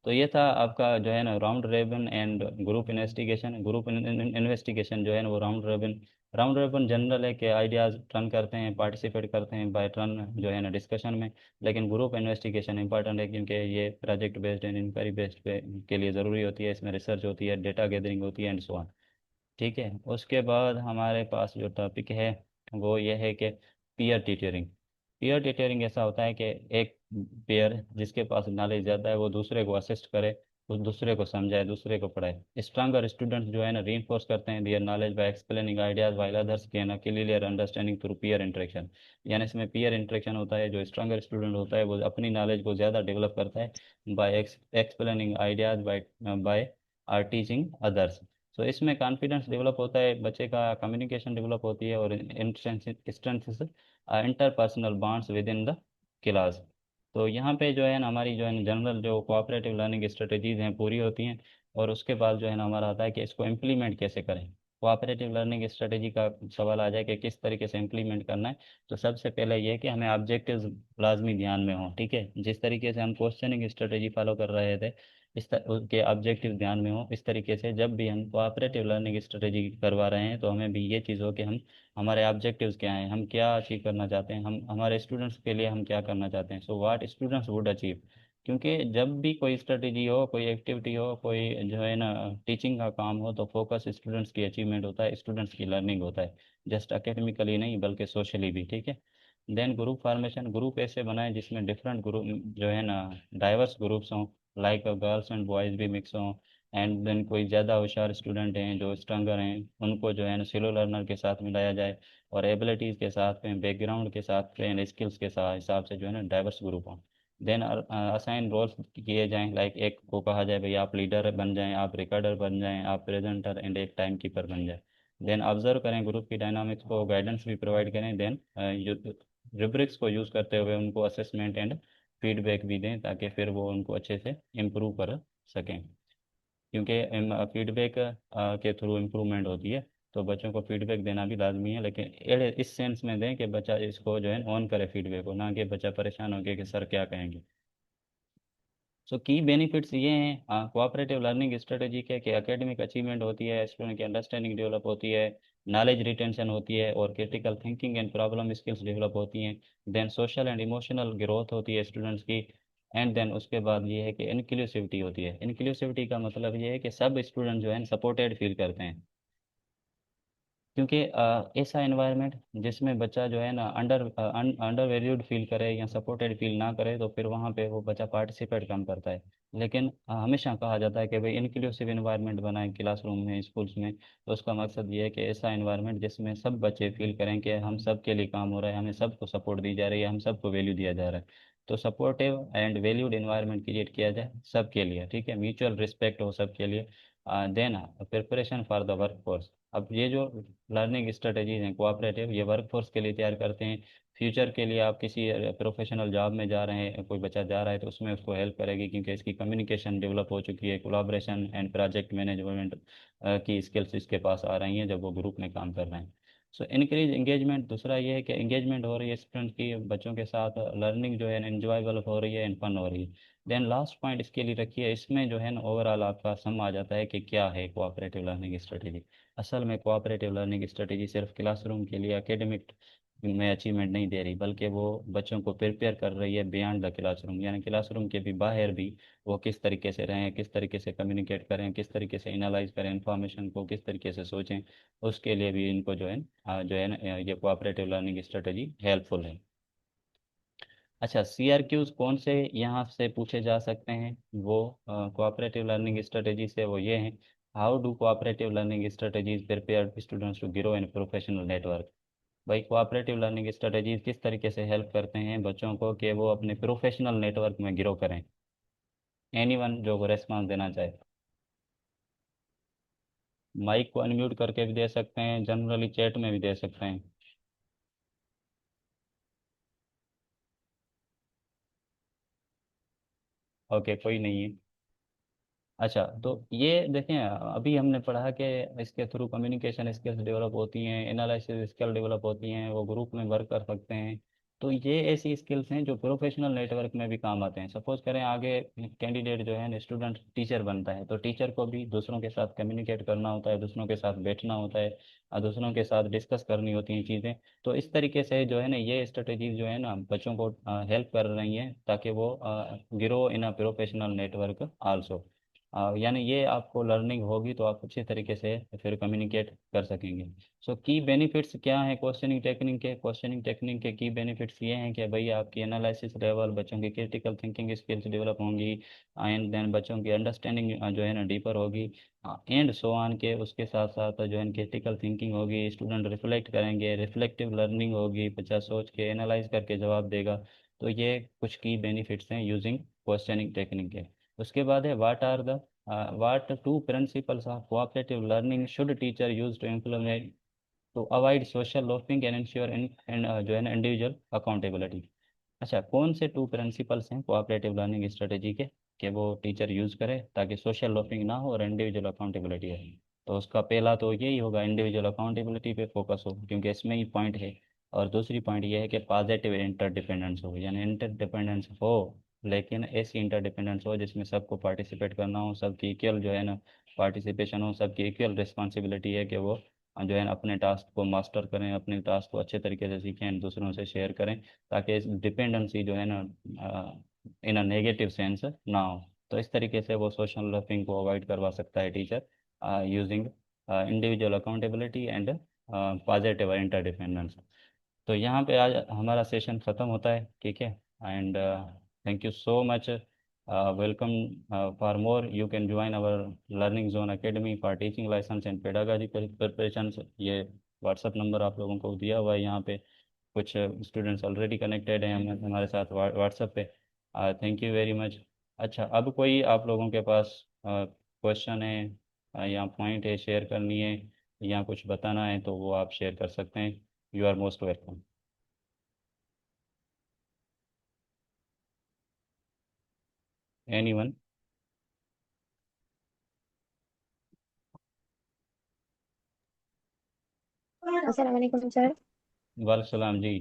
तो ये था आपका जो है ना round रेबिन and group investigation. Group investigation जो है ना वो राउंड रेबिन जनरल है कि आइडियाज़ टर्न करते हैं, पार्टिसिपेट करते हैं बाय टर्न जो है ना डिस्कशन में। लेकिन ग्रुप इन्वेस्टिगेशन इंपॉर्टेंट है, क्योंकि ये project based and inquiry based पे के लिए ज़रूरी होती है। इसमें रिसर्च होती है, डेटा गैदरिंग होती है एंड सो ऑन, ठीक है। उसके बाद हमारे पास जो टॉपिक है वो ये है कि पीयर टीचरिंग। पीयर टीचरिंग ऐसा होता है कि एक पेयर जिसके पास नॉलेज ज़्यादा है वो दूसरे को असिस्ट करे, उस दूसरे को समझाए, दूसरे को पढ़ाए। स्ट्रॉन्गर स्टूडेंट्स जो है ना रीइंफोर्स करते हैं their knowledge by explaining ideas while others gain a clear understanding through peer interaction. यानी इसमें पीयर इंटरेक्शन होता है, जो स्ट्रॉन्गर स्टूडेंट होता है वो अपनी नॉलेज को ज़्यादा डेवलप करता है by explaining ideas by by or teaching others. So इसमें कॉन्फिडेंस डेवलप होता है बच्चे का, कम्युनिकेशन डेवलप होती है, और instances interpersonal bonds with in the class. तो यहाँ पे जो है ना हमारी जो है ना जनरल जो कोऑपरेटिव लर्निंग स्ट्रेटजीज हैं पूरी होती हैं। और उसके बाद जो है ना हमारा आता है कि इसको इम्प्लीमेंट कैसे करें। कोऑपरेटिव लर्निंग स्ट्रेटजी का सवाल आ जाए कि किस तरीके से इम्प्लीमेंट करना है। तो सबसे पहले ये है कि हमें ऑब्जेक्टिव्स लाजमी ध्यान में हो, ठीक है। जिस तरीके से हम क्वेश्चनिंग स्ट्रेटजी फॉलो कर रहे थे, उसके ऑब्जेक्टिव ध्यान में हो, इस तरीके से जब भी हम कोऑपरेटिव लर्निंग स्ट्रेटजी करवा रहे हैं तो हमें भी ये चीज़ हो कि हम हमारे ऑब्जेक्टिव्स क्या हैं, हम क्या अचीव करना चाहते हैं, हम हमारे स्टूडेंट्स के लिए हम क्या करना चाहते हैं। So what students would achieve. क्योंकि जब भी कोई स्ट्रेटजी हो, कोई एक्टिविटी हो, कोई जो है ना टीचिंग का काम हो, तो फोकस स्टूडेंट्स की अचीवमेंट होता है, स्टूडेंट्स की लर्निंग होता है। जस्ट अकेडमिकली नहीं बल्कि सोशली भी, ठीक है। देन ग्रुप फॉर्मेशन, ग्रुप ऐसे बनाए जिसमें डिफरेंट ग्रुप जो है ना डाइवर्स ग्रुप्स हों, लाइक गर्ल्स एंड बॉयज़ भी मिक्स हों। एंड देन कोई ज़्यादा होशियार स्टूडेंट हैं जो स्ट्रॉन्गर हैं, उनको जो है ना स्लो लर्नर के साथ मिलाया जाए। और एबिलिटीज़ के साथ में, बैकग्राउंड के साथ में, स्किल्स के साथ हिसाब से जो है ना डाइवर्स ग्रुप हों। देन असाइन रोल्स किए जाएं, लाइक एक को कहा जाए भाई आप लीडर बन जाएं, आप रिकॉर्डर बन जाएं, आप प्रेजेंटर एंड एक टाइम कीपर बन जाए। देन ऑब्जर्व करें ग्रुप की डायनामिक्स को, गाइडेंस भी प्रोवाइड करें। देन रुब्रिक्स को यूज़ करते हुए उनको असेसमेंट एंड फीडबैक भी दें, ताकि फिर वो उनको अच्छे से इम्प्रूव कर सकें। क्योंकि फीडबैक के थ्रू इम्प्रूवमेंट होती है। तो बच्चों को फीडबैक देना भी लाजमी है, लेकिन इस सेंस में दें कि बच्चा इसको जो है ऑन करे फीडबैक को, ना कि बच्चा परेशान हो गया कि सर क्या कहेंगे। सो की बेनिफिट्स ये हैं कोऑपरेटिव लर्निंग स्ट्रेटेजी के कि एकेडमिक अचीवमेंट होती है, स्टूडेंट की अंडरस्टैंडिंग डेवलप होती है, नॉलेज रिटेंशन होती है, और critical thinking and problem skills develop होती हैं। Then social and emotional growth होती है स्टूडेंट्स की। एंड देन उसके बाद ये है कि इंक्लूसिविटी होती है। इंक्लूसिविटी का मतलब ये है कि सब स्टूडेंट जो है सपोर्टेड फील करते हैं। क्योंकि ऐसा एनवायरनमेंट जिसमें बच्चा जो है ना अंडर वैल्यूड फील करे या सपोर्टेड फील ना करे, तो फिर वहाँ पे वो बच्चा पार्टिसिपेट कम करता है। लेकिन हमेशा कहा जाता है कि भाई इंक्लूसिव एनवायरनमेंट बनाएं क्लासरूम में, स्कूल्स में। तो उसका मकसद ये है कि ऐसा एनवायरनमेंट जिसमें सब बच्चे फील करें कि हम सब के लिए काम हो रहा है, हमें सबको सपोर्ट दी जा रही है, हम सबको वैल्यू दिया जा रहा है। तो supportive and valued environment create किया जाए सबके लिए, ठीक है। म्यूचुअल रिस्पेक्ट हो सबके लिए। Then preparation for the work force. अब ये जो लर्निंग स्ट्रेटजीज हैं कोऑपरेटिव, ये वर्कफोर्स के लिए तैयार करते हैं। फ्यूचर के लिए आप किसी प्रोफेशनल जॉब में जा रहे हैं, कोई बच्चा जा रहा है तो उसमें उसको हेल्प करेगी, क्योंकि इसकी कम्युनिकेशन डेवलप हो चुकी है, कोलाब्रेशन एंड प्रोजेक्ट मैनेजमेंट की स्किल्स इसके पास आ रही हैं जब वो ग्रुप में काम कर रहे हैं। सो इनक्रीज एंगेजमेंट, दूसरा ये है कि एंगेजमेंट हो रही है स्टूडेंट की, बच्चों के साथ लर्निंग जो है एंजॉयबल हो रही है एंड फन हो रही है। देन लास्ट पॉइंट इसके लिए रखिए, इसमें जो है ना ओवरऑल आपका सम आ जाता है कि क्या है कोऑपरेटिव लर्निंग स्ट्रेटेजी। असल में कोऑपरेटिव लर्निंग स्ट्रेटेजी सिर्फ क्लासरूम के लिए एकेडमिक में अचीवमेंट नहीं दे रही, बल्कि वो बच्चों को प्रिपेयर कर रही है बियॉन्ड द क्लासरूम, यानी क्लासरूम के भी बाहर भी वो किस तरीके से रहें, किस तरीके से कम्युनिकेट करें, किस तरीके से एनालाइज करें इंफॉर्मेशन को, किस तरीके से सोचें, उसके लिए भी इनको जो है ना ये कोऑपरेटिव लर्निंग स्ट्रेटेजी हेल्पफुल है। अच्छा, CRQs कौन से यहाँ से पूछे जा सकते हैं वो कोऑपरेटिव लर्निंग स्ट्रेटेजी से, वो ये हैं: how do cooperative learning strategies prepare students to grow in professional network. भाई कोऑपरेटिव लर्निंग स्ट्रेटेजीज किस तरीके से हेल्प करते हैं बच्चों को कि वो अपने प्रोफेशनल नेटवर्क में ग्रो करें। एनीवन जो रेस्पॉन्स देना चाहे। माइक को अनम्यूट करके भी दे सकते हैं, जनरली चैट में भी दे सकते हैं। ओके, कोई नहीं है। अच्छा, तो ये देखें, अभी हमने पढ़ा कि इसके थ्रू कम्युनिकेशन स्किल्स डेवलप होती हैं, एनालिसिस स्किल डेवलप होती हैं, वो ग्रुप में वर्क कर सकते हैं। तो ये ऐसी स्किल्स हैं जो प्रोफेशनल नेटवर्क में भी काम आते हैं। सपोज करें आगे कैंडिडेट जो है स्टूडेंट टीचर बनता है, तो टीचर को भी दूसरों के साथ कम्युनिकेट करना होता है, दूसरों के साथ बैठना होता है, दूसरों के साथ डिस्कस करनी होती हैं चीज़ें। तो इस तरीके से जो है ना ये स्ट्रेटेजीज जो है ना बच्चों को हेल्प कर रही हैं ताकि वो grow in a professional network also. यानी ये आपको लर्निंग होगी तो आप अच्छे तरीके से फिर कम्युनिकेट कर सकेंगे। सो की बेनिफिट्स क्या हैं क्वेश्चनिंग टेक्निक के? क्वेश्चनिंग टेक्निक के की बेनिफिट्स ये हैं कि भाई आपकी एनालिसिस लेवल, बच्चों की क्रिटिकल थिंकिंग स्किल्स डेवलप होंगी, एंड देन बच्चों की अंडरस्टैंडिंग जो है ना डीपर होगी, एंड सो ऑन के उसके साथ साथ जो है क्रिटिकल थिंकिंग होगी, स्टूडेंट रिफ्लेक्ट करेंगे, रिफ्लेक्टिव लर्निंग होगी, बच्चा सोच के एनालाइज करके जवाब देगा। तो ये कुछ की बेनिफिट्स हैं यूजिंग क्वेश्चनिंग टेक्निक के। उसके बाद है what two principles of cooperative learning should teacher use to implement to avoid social loafing and ensure जो है ना इंडिविजुअल अकाउंटेबिलिटी। अच्छा, कौन से टू प्रिंसिपल्स हैं कोऑपरेटिव लर्निंग स्ट्रेटेजी के कि वो टीचर यूज़ करे ताकि सोशल लोफिंग ना हो और इंडिविजुअल अकाउंटेबिलिटी है? तो उसका पहला तो यही होगा, इंडिविजुअल अकाउंटेबिलिटी पे फोकस हो, क्योंकि इसमें ही पॉइंट है। और दूसरी पॉइंट ये है कि पॉजिटिव इंटरडिपेंडेंस हो, यानी इंटरडिपेंडेंस हो, लेकिन ऐसी इंटरडिपेंडेंस हो जिसमें सबको पार्टिसिपेट करना हो, सबकी इक्वल जो है ना पार्टिसिपेशन हो, सबकी इक्वल रिस्पॉन्सिबिलिटी है कि वो जो है ना अपने टास्क को मास्टर करें, अपने टास्क को अच्छे तरीके से सीखें एंड दूसरों से शेयर करें, ताकि डिपेंडेंसी जो है ना इन अ नेगेटिव सेंस ना हो। तो इस तरीके से वो सोशल लर्निंग को अवॉइड करवा सकता है teacher using individual accountability and positive interdependence. तो यहाँ पे आज हमारा सेशन ख़त्म होता है, ठीक है। And thank you so much, welcome for more you can join our learning zone academy for teaching licence and pedagogy preparation. ये व्हाट्सअप नंबर आप लोगों को दिया हुआ है यहाँ पे, कुछ स्टूडेंट्स ऑलरेडी कनेक्टेड हैं हमारे साथ व्हाट्सएप पे। Thank you very much. अच्छा, अब कोई आप लोगों के पास क्वेश्चन है या पॉइंट है शेयर करनी है या कुछ बताना है तो वो आप शेयर कर सकते हैं। You are most welcome. Anyone? अस्सलाम वालेकुम सर। वालेकुम सलाम जी।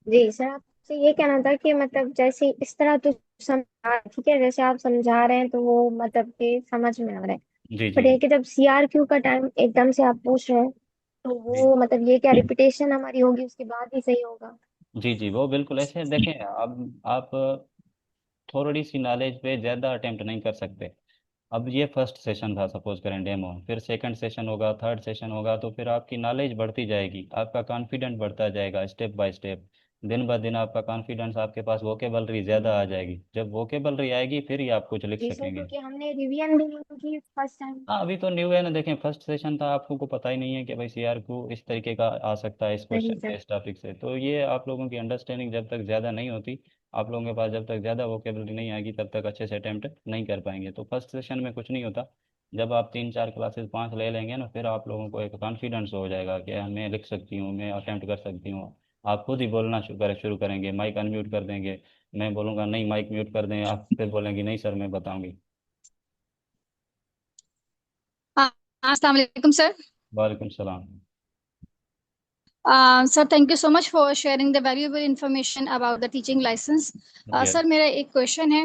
जी सर, आपसे ये कहना था कि मतलब जैसे इस तरह तो समझा, ठीक है, जैसे आप समझा रहे हैं तो वो मतलब कि समझ में आ रहा है। जी जी बट ये कि जब CRQ का टाइम एकदम से आप पूछ रहे हैं तो जी वो मतलब ये क्या रिपीटेशन हमारी होगी उसके बाद ही सही होगा? जी जी, वो बिल्कुल ऐसे देखें। अब आप थोड़ी सी नॉलेज पे ज़्यादा अटेम्प्ट नहीं कर सकते। अब ये फर्स्ट सेशन था, सपोज करें डेमो, फिर सेकंड सेशन होगा, थर्ड सेशन होगा, तो फिर आपकी नॉलेज बढ़ती जाएगी, आपका कॉन्फिडेंस बढ़ता जाएगा स्टेप बाय स्टेप। दिन ब दिन आपका कॉन्फिडेंस, आपके पास वोकेबलरी ज़्यादा आ जाएगी। जब वोकेबलरी आएगी फिर ही आप कुछ लिख जी सर, सकेंगे। क्योंकि हमने रिवीजन भी नहीं की फर्स्ट टाइम। हाँ, अभी तो न्यू है ना, देखें फर्स्ट सेशन था, आपको को पता ही नहीं है कि भाई CR को इस तरीके का आ सकता है इस सही क्वेश्चन सर। पे, इस टॉपिक से। तो ये आप लोगों की अंडरस्टैंडिंग जब तक ज़्यादा नहीं होती, आप लोगों के पास जब तक ज़्यादा वोकेबलरी नहीं आएगी, तब तक अच्छे से अटेम्प्ट नहीं कर पाएंगे। तो फर्स्ट सेशन में कुछ नहीं होता, जब आप 3 4 क्लासेस 5 ले लेंगे ना, फिर आप लोगों को एक कॉन्फिडेंस हो जाएगा कि मैं लिख सकती हूँ, मैं अटेम्प्ट कर सकती हूँ। आप खुद ही बोलना शुरू करेंगे, माइक अनम्यूट कर देंगे। मैं बोलूँगा नहीं माइक म्यूट कर दें, आप फिर बोलेंगे नहीं सर मैं बताऊंगी। हाँ, अस्सलाम वालेकुम सर। वालेकुम सलाम। Sir, thank you so much for sharing the valuable information about the teaching licence. जी सर, मेरा एक क्वेश्चन है।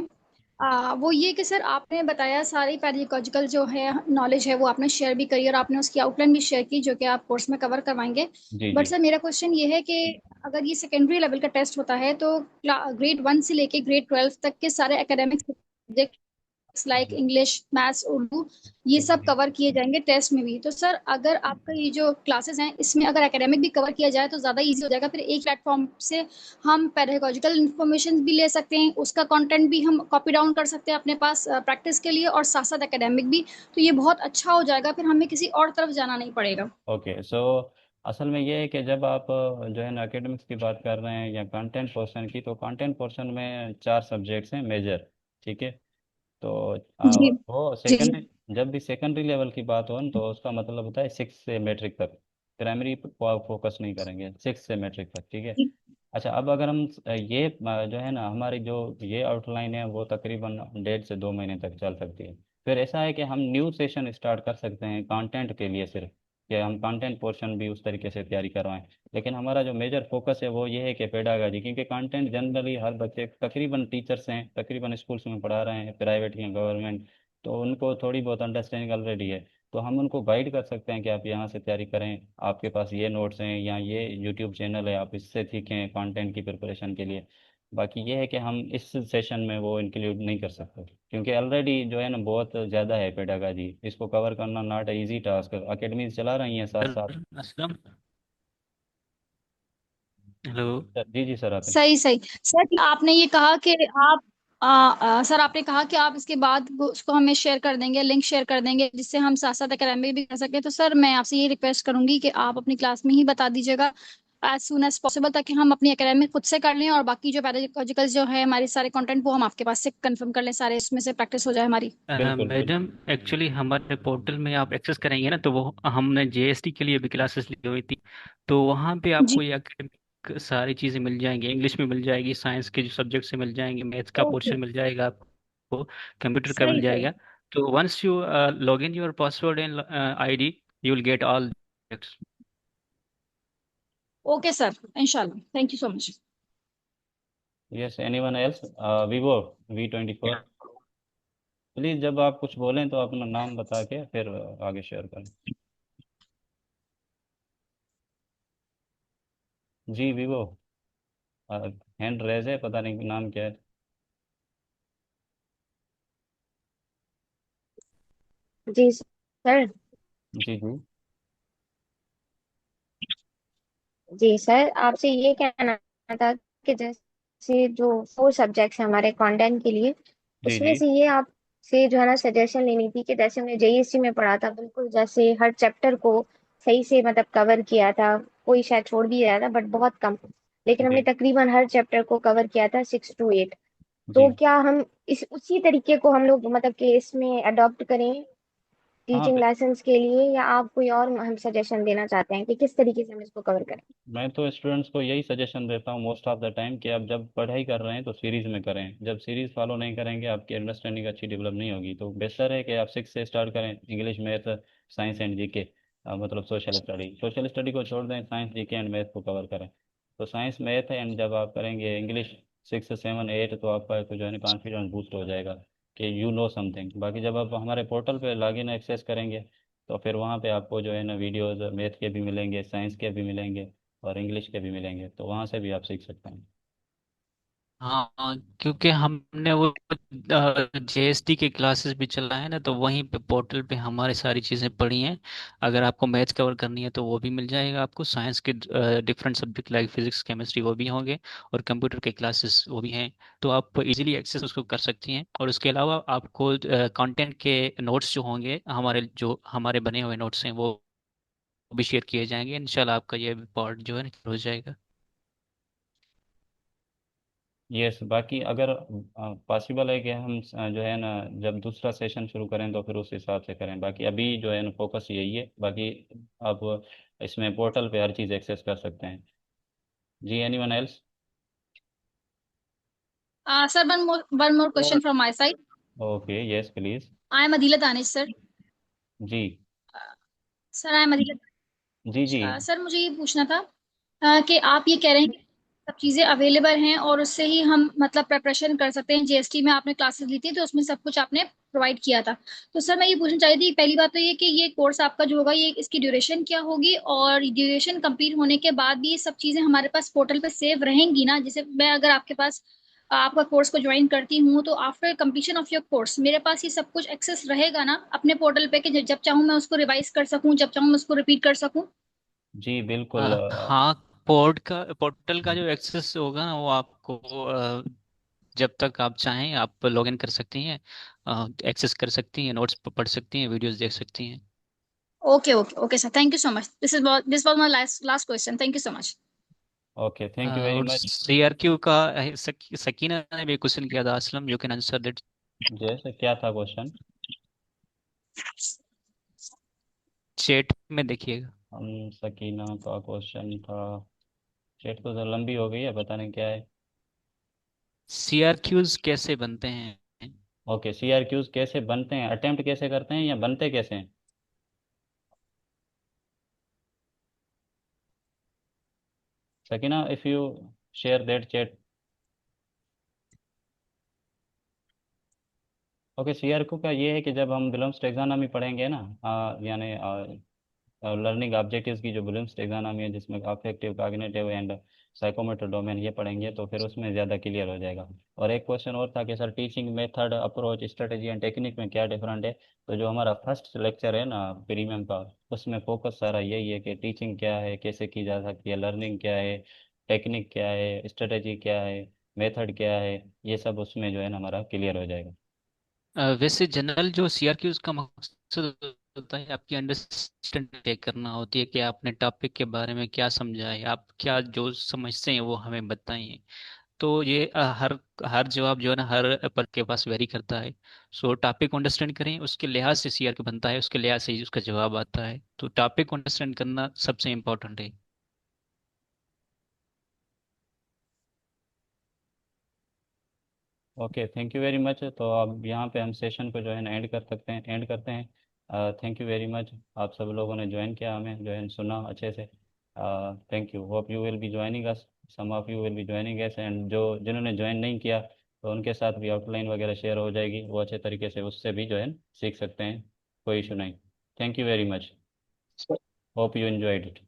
वो ये कि सर आपने बताया सारी पेडागोजिकल जो है नॉलेज है वो आपने शेयर भी करी और आपने उसकी आउटलाइन भी शेयर की जो कि आप कोर्स में कवर करवाएंगे। जी बट जी। सर मेरा क्वेश्चन ये है कि अगर ये सेकेंडरी लेवल का टेस्ट होता है तो ग्रेड 1 से लेके ग्रेड 12 तक के सारे एकेडमिक सब्जेक्ट लाइक जी इंग्लिश, मैथ्स, उर्दू, ये जी सब जी। कवर किए जाएंगे टेस्ट में भी। तो सर अगर आपका ये जो क्लासेस हैं इसमें अगर एकेडमिक भी कवर किया जाए तो ज़्यादा इजी हो जाएगा। फिर एक प्लेटफॉर्म से हम पेडागोजिकल इन्फॉर्मेशन भी ले सकते हैं, उसका कंटेंट भी हम कॉपी डाउन कर सकते हैं अपने पास प्रैक्टिस के लिए, और साथ साथ एकेडमिक भी। तो ये बहुत अच्छा हो जाएगा, फिर हमें किसी और तरफ जाना नहीं पड़ेगा। ओके सो असल में ये है कि जब आप जो है ना एकेडमिक्स की बात कर रहे हैं या कंटेंट पोर्शन की, तो कंटेंट पोर्शन में 4 सब्जेक्ट्स हैं मेजर। ठीक है। तो जी वो जी जी। सेकेंडरी, जब भी सेकेंडरी लेवल की बात हो न, तो उसका मतलब होता है 6 से मैट्रिक तक। प्राइमरी पर फोकस नहीं करेंगे, 6 से मैट्रिक तक। ठीक है। जी। अच्छा अब अगर हम ये जो है ना हमारी जो ये आउटलाइन है वो तकरीबन 1.5 से 2 महीने तक चल सकती है। फिर ऐसा है कि हम न्यू सेशन स्टार्ट कर सकते हैं कंटेंट के लिए सिर्फ, कि हम कंटेंट पोर्शन भी उस तरीके से तैयारी करवाएं। लेकिन हमारा जो मेजर फोकस है वो ये है कि पेडागाजी, क्योंकि कंटेंट जनरली हर बच्चे तकरीबन टीचर्स हैं, तकरीबन स्कूल्स में पढ़ा रहे हैं, प्राइवेट या गवर्नमेंट, तो उनको थोड़ी बहुत अंडरस्टैंडिंग ऑलरेडी है। तो हम उनको गाइड कर सकते हैं कि आप यहाँ से तैयारी करें, आपके पास ये नोट्स हैं या ये यूट्यूब चैनल है, आप इससे सीखें कंटेंट की प्रिपरेशन के लिए। बाकी ये है कि हम इस सेशन में वो इंक्लूड नहीं कर सकते, क्योंकि ऑलरेडी जो है ना बहुत ज़्यादा है पेडागाजी, इसको कवर करना नॉट इजी टास्क। अकेडमीज चला रही हैं साथ साथ। Sir Aslam, hello. जी जी सर आप। सही सही। सर आपने ये कहा कि आप सर आपने कहा कि आप इसके बाद उसको हमें शेयर कर देंगे, लिंक शेयर कर देंगे जिससे हम साथ साथ एकेडमिक भी कर सकें। तो सर मैं आपसे ये रिक्वेस्ट करूंगी कि आप अपनी क्लास में ही बता दीजिएगा एज सुन एज पॉसिबल, ताकि हम अपनी एकेडमिक खुद से कर लें और बाकी जो पैरालॉजिकल जो है हमारे सारे कंटेंट वो हम आपके पास से कंफर्म कर लें, सारे इसमें से प्रैक्टिस हो जाए हमारी। बिल्कुल बिल्कुल। मैडम, एक्चुअली हमारे पोर्टल में आप एक्सेस करेंगे ना, तो वो हमने जीएसटी के लिए भी क्लासेस ली हुई थी। तो वहाँ पे जी। आपको ये एकेडमिक सारी चीज़ें मिल जाएंगी, इंग्लिश में मिल जाएगी, साइंस के जो सब्जेक्ट से मिल जाएंगे, मैथ्स का ओके। पोर्शन मिल जाएगा आपको, कंप्यूटर का सही मिल सही। जाएगा। तो once you log in your password and ID, you will get all. Okay sir, इंशाल्लाह, thank you so much. Yes anyone else. Vivo V24। Please जब आप कुछ बोलें तो अपना नाम बता के फिर आगे शेयर करें। जी वीवो। हैंड रेज है, पता नहीं नाम क्या है। जी सर। जी जी। जी सर, आपसे ये कहना था कि जैसे जो 4 सब्जेक्ट्स हैं हमारे कंटेंट के लिए, जी उसमें जी। से ये आपसे जो है ना सजेशन लेनी थी कि जैसे हमने जेईएसटी में पढ़ा था, बिल्कुल जैसे हर चैप्टर को सही से मतलब कवर किया था, कोई शायद छोड़ भी गया था बट बहुत कम, लेकिन हमने जी तकरीबन हर चैप्टर को कवर किया था 6 to 8। तो जी। क्या हम इस उसी तरीके को हम लोग मतलब कि इसमें अडॉप्ट करें हाँ टीचिंग लाइसेंस के लिए, या आप कोई और हम सजेशन देना चाहते हैं कि किस तरीके से हम इसको कवर करें? मैं तो स्टूडेंट्स को यही सजेशन देता हूँ मोस्ट ऑफ द टाइम कि आप जब पढ़ाई कर रहे हैं तो सीरीज़ में करें। जब सीरीज़ फॉलो नहीं करेंगे आपकी अंडरस्टैंडिंग अच्छी डेवलप नहीं होगी। तो बेहतर है कि आप 6 से स्टार्ट करें, English math science and GK, मतलब सोशल स्टडी को छोड़ दें, साइंस जीके एंड मैथ को कवर करें। तो साइंस मैथ एंड जब आप करेंगे इंग्लिश 6 7 8, तो आपका जो है ना कॉन्फिडेंस बूस्ट हो जाएगा कि यू नो समथिंग। बाकी जब आप हमारे पोर्टल पे लॉगिन एक्सेस करेंगे, तो फिर वहाँ पे आपको जो है ना वीडियोज़ मैथ के भी मिलेंगे, साइंस के भी मिलेंगे और इंग्लिश के भी मिलेंगे, तो वहाँ से भी आप सीख सकते हैं। हाँ, क्योंकि हमने वो जीएसटी के क्लासेस भी चला है ना, तो वहीं पे पोर्टल पे हमारी सारी चीज़ें पढ़ी हैं। अगर आपको मैथ्स कवर करनी है तो वो भी मिल जाएगा आपको, साइंस के different subject like physics chemistry वो भी होंगे, और कंप्यूटर के क्लासेस वो भी हैं। तो आप इजीली एक्सेस उसको कर सकती हैं। और उसके अलावा आपको कंटेंट के नोट्स जो होंगे, हमारे बने हुए नोट्स हैं वो भी शेयर किए जाएंगे। इंशाल्लाह आपका ये पार्ट जो है ना हो जाएगा। यस, बाकी अगर पॉसिबल है कि हम जो है ना जब दूसरा सेशन शुरू करें तो फिर उस हिसाब से करें, बाकी अभी जो है ना फोकस यही है। बाकी आप इसमें पोर्टल पे हर चीज़ एक्सेस कर सकते हैं। जी, anyone else? Sir one more question from my side. Okay, yes please. I am Adeela Danish sir. जी सर आई एम अदीला। जी जी। सर मुझे ये पूछना था कि आप ये कह रहे हैं कि सब चीज़ें अवेलेबल हैं और उससे ही हम मतलब प्रिपरेशन कर सकते हैं। जीएसटी में आपने क्लासेस ली थी तो उसमें सब कुछ आपने प्रोवाइड किया था। तो सर मैं ये पूछना चाहती थी, पहली बात तो ये कि ये कोर्स आपका जो होगा ये इसकी ड्यूरेशन क्या होगी, और ड्यूरेशन कंप्लीट होने के बाद भी ये सब चीज़ें हमारे पास पोर्टल पे सेव रहेंगी ना? जैसे मैं अगर आपके पास आपका कोर्स को ज्वाइन करती हूँ तो after completion of your course मेरे पास ये सब कुछ एक्सेस रहेगा ना अपने पोर्टल पे, कि जब चाहूँ मैं उसको रिवाइज कर सकूँ, जब चाहूँ मैं उसको रिपीट कर सकूँ? जी बिल्कुल। हाँ, पोर्टल का जो एक्सेस होगा ना वो आपको जब तक आप चाहें आप लॉग इन कर सकती हैं, एक्सेस कर सकती हैं, नोट्स पढ़ सकती हैं, वीडियोस देख सकती हैं। Okay okay okay sir, thank you so much. This was my last last question, thank you so much. Okay, thank you very और मच। सीआरक्यू का सकीना ने भी क्वेश्चन किया था, Aslam you can answer that. जैसे क्या था क्वेश्चन? चैट में देखिएगा। हम सकीना का क्वेश्चन था। चेट तो लंबी हो गई है, पता नहीं क्या है। सीआरक्यूज कैसे बनते हैं? ओके, CRQs कैसे बनते हैं, अटेम्प्ट कैसे करते हैं या बनते कैसे हैं? Sakina, if you share that chat. Okay, CRQ का ये है कि जब हम विलम्स टेक्सोनॉमी पढ़ेंगे ना, यानी लर्निंग ऑब्जेक्टिव्स की जो विलियम्स टेक्सोनॉमी है जिसमें affective, cognitive and psychomotor domain ये पढ़ेंगे तो फिर उसमें ज़्यादा क्लियर हो जाएगा। और एक क्वेश्चन और था कि sir teaching method, approach, strategy and technique में क्या डिफरेंट है। तो जो हमारा फर्स्ट लेक्चर है ना प्रीमियम का, उसमें फोकस सारा यही है कि टीचिंग क्या है, कैसे की जा सकती है, लर्निंग क्या है, टेक्निक क्या है, स्ट्रेटेजी क्या है, मेथड क्या है, ये सब उसमें जो है ना हमारा क्लियर हो जाएगा। वैसे जनरल जो सीआरक्यूज का मकसद होता है आपकी अंडरस्टैंडिंग तय करना होती है कि आपने टॉपिक के बारे में क्या समझा है, आप क्या जो समझते हैं वो हमें बताइए। तो ये हर हर जवाब जो है ना हर पर के पास वेरी करता है। सो टॉपिक को अंडरस्टैंड करें, उसके लिहाज से सीआरक्यू बनता है, उसके लिहाज से ही उसका जवाब आता है। तो टॉपिक को अंडरस्टैंड करना सबसे इम्पोर्टेंट है। Okay, thank you very much. तो अब यहाँ पे हम सेशन को जो है ना एंड कर सकते हैं, एंड करते हैं। थैंक यू वेरी मच, आप सब लोगों ने ज्वाइन किया, हमें जो है सुना अच्छे से। Thank you, hope you will be joining us, some of you will be joining us, and जो जिन्होंने ज्वाइन नहीं किया तो उनके साथ भी आउटलाइन वगैरह शेयर हो जाएगी, वो अच्छे तरीके से उससे भी जो है सीख सकते हैं, कोई इशू नहीं। Thank you very much, hope you enjoyed it.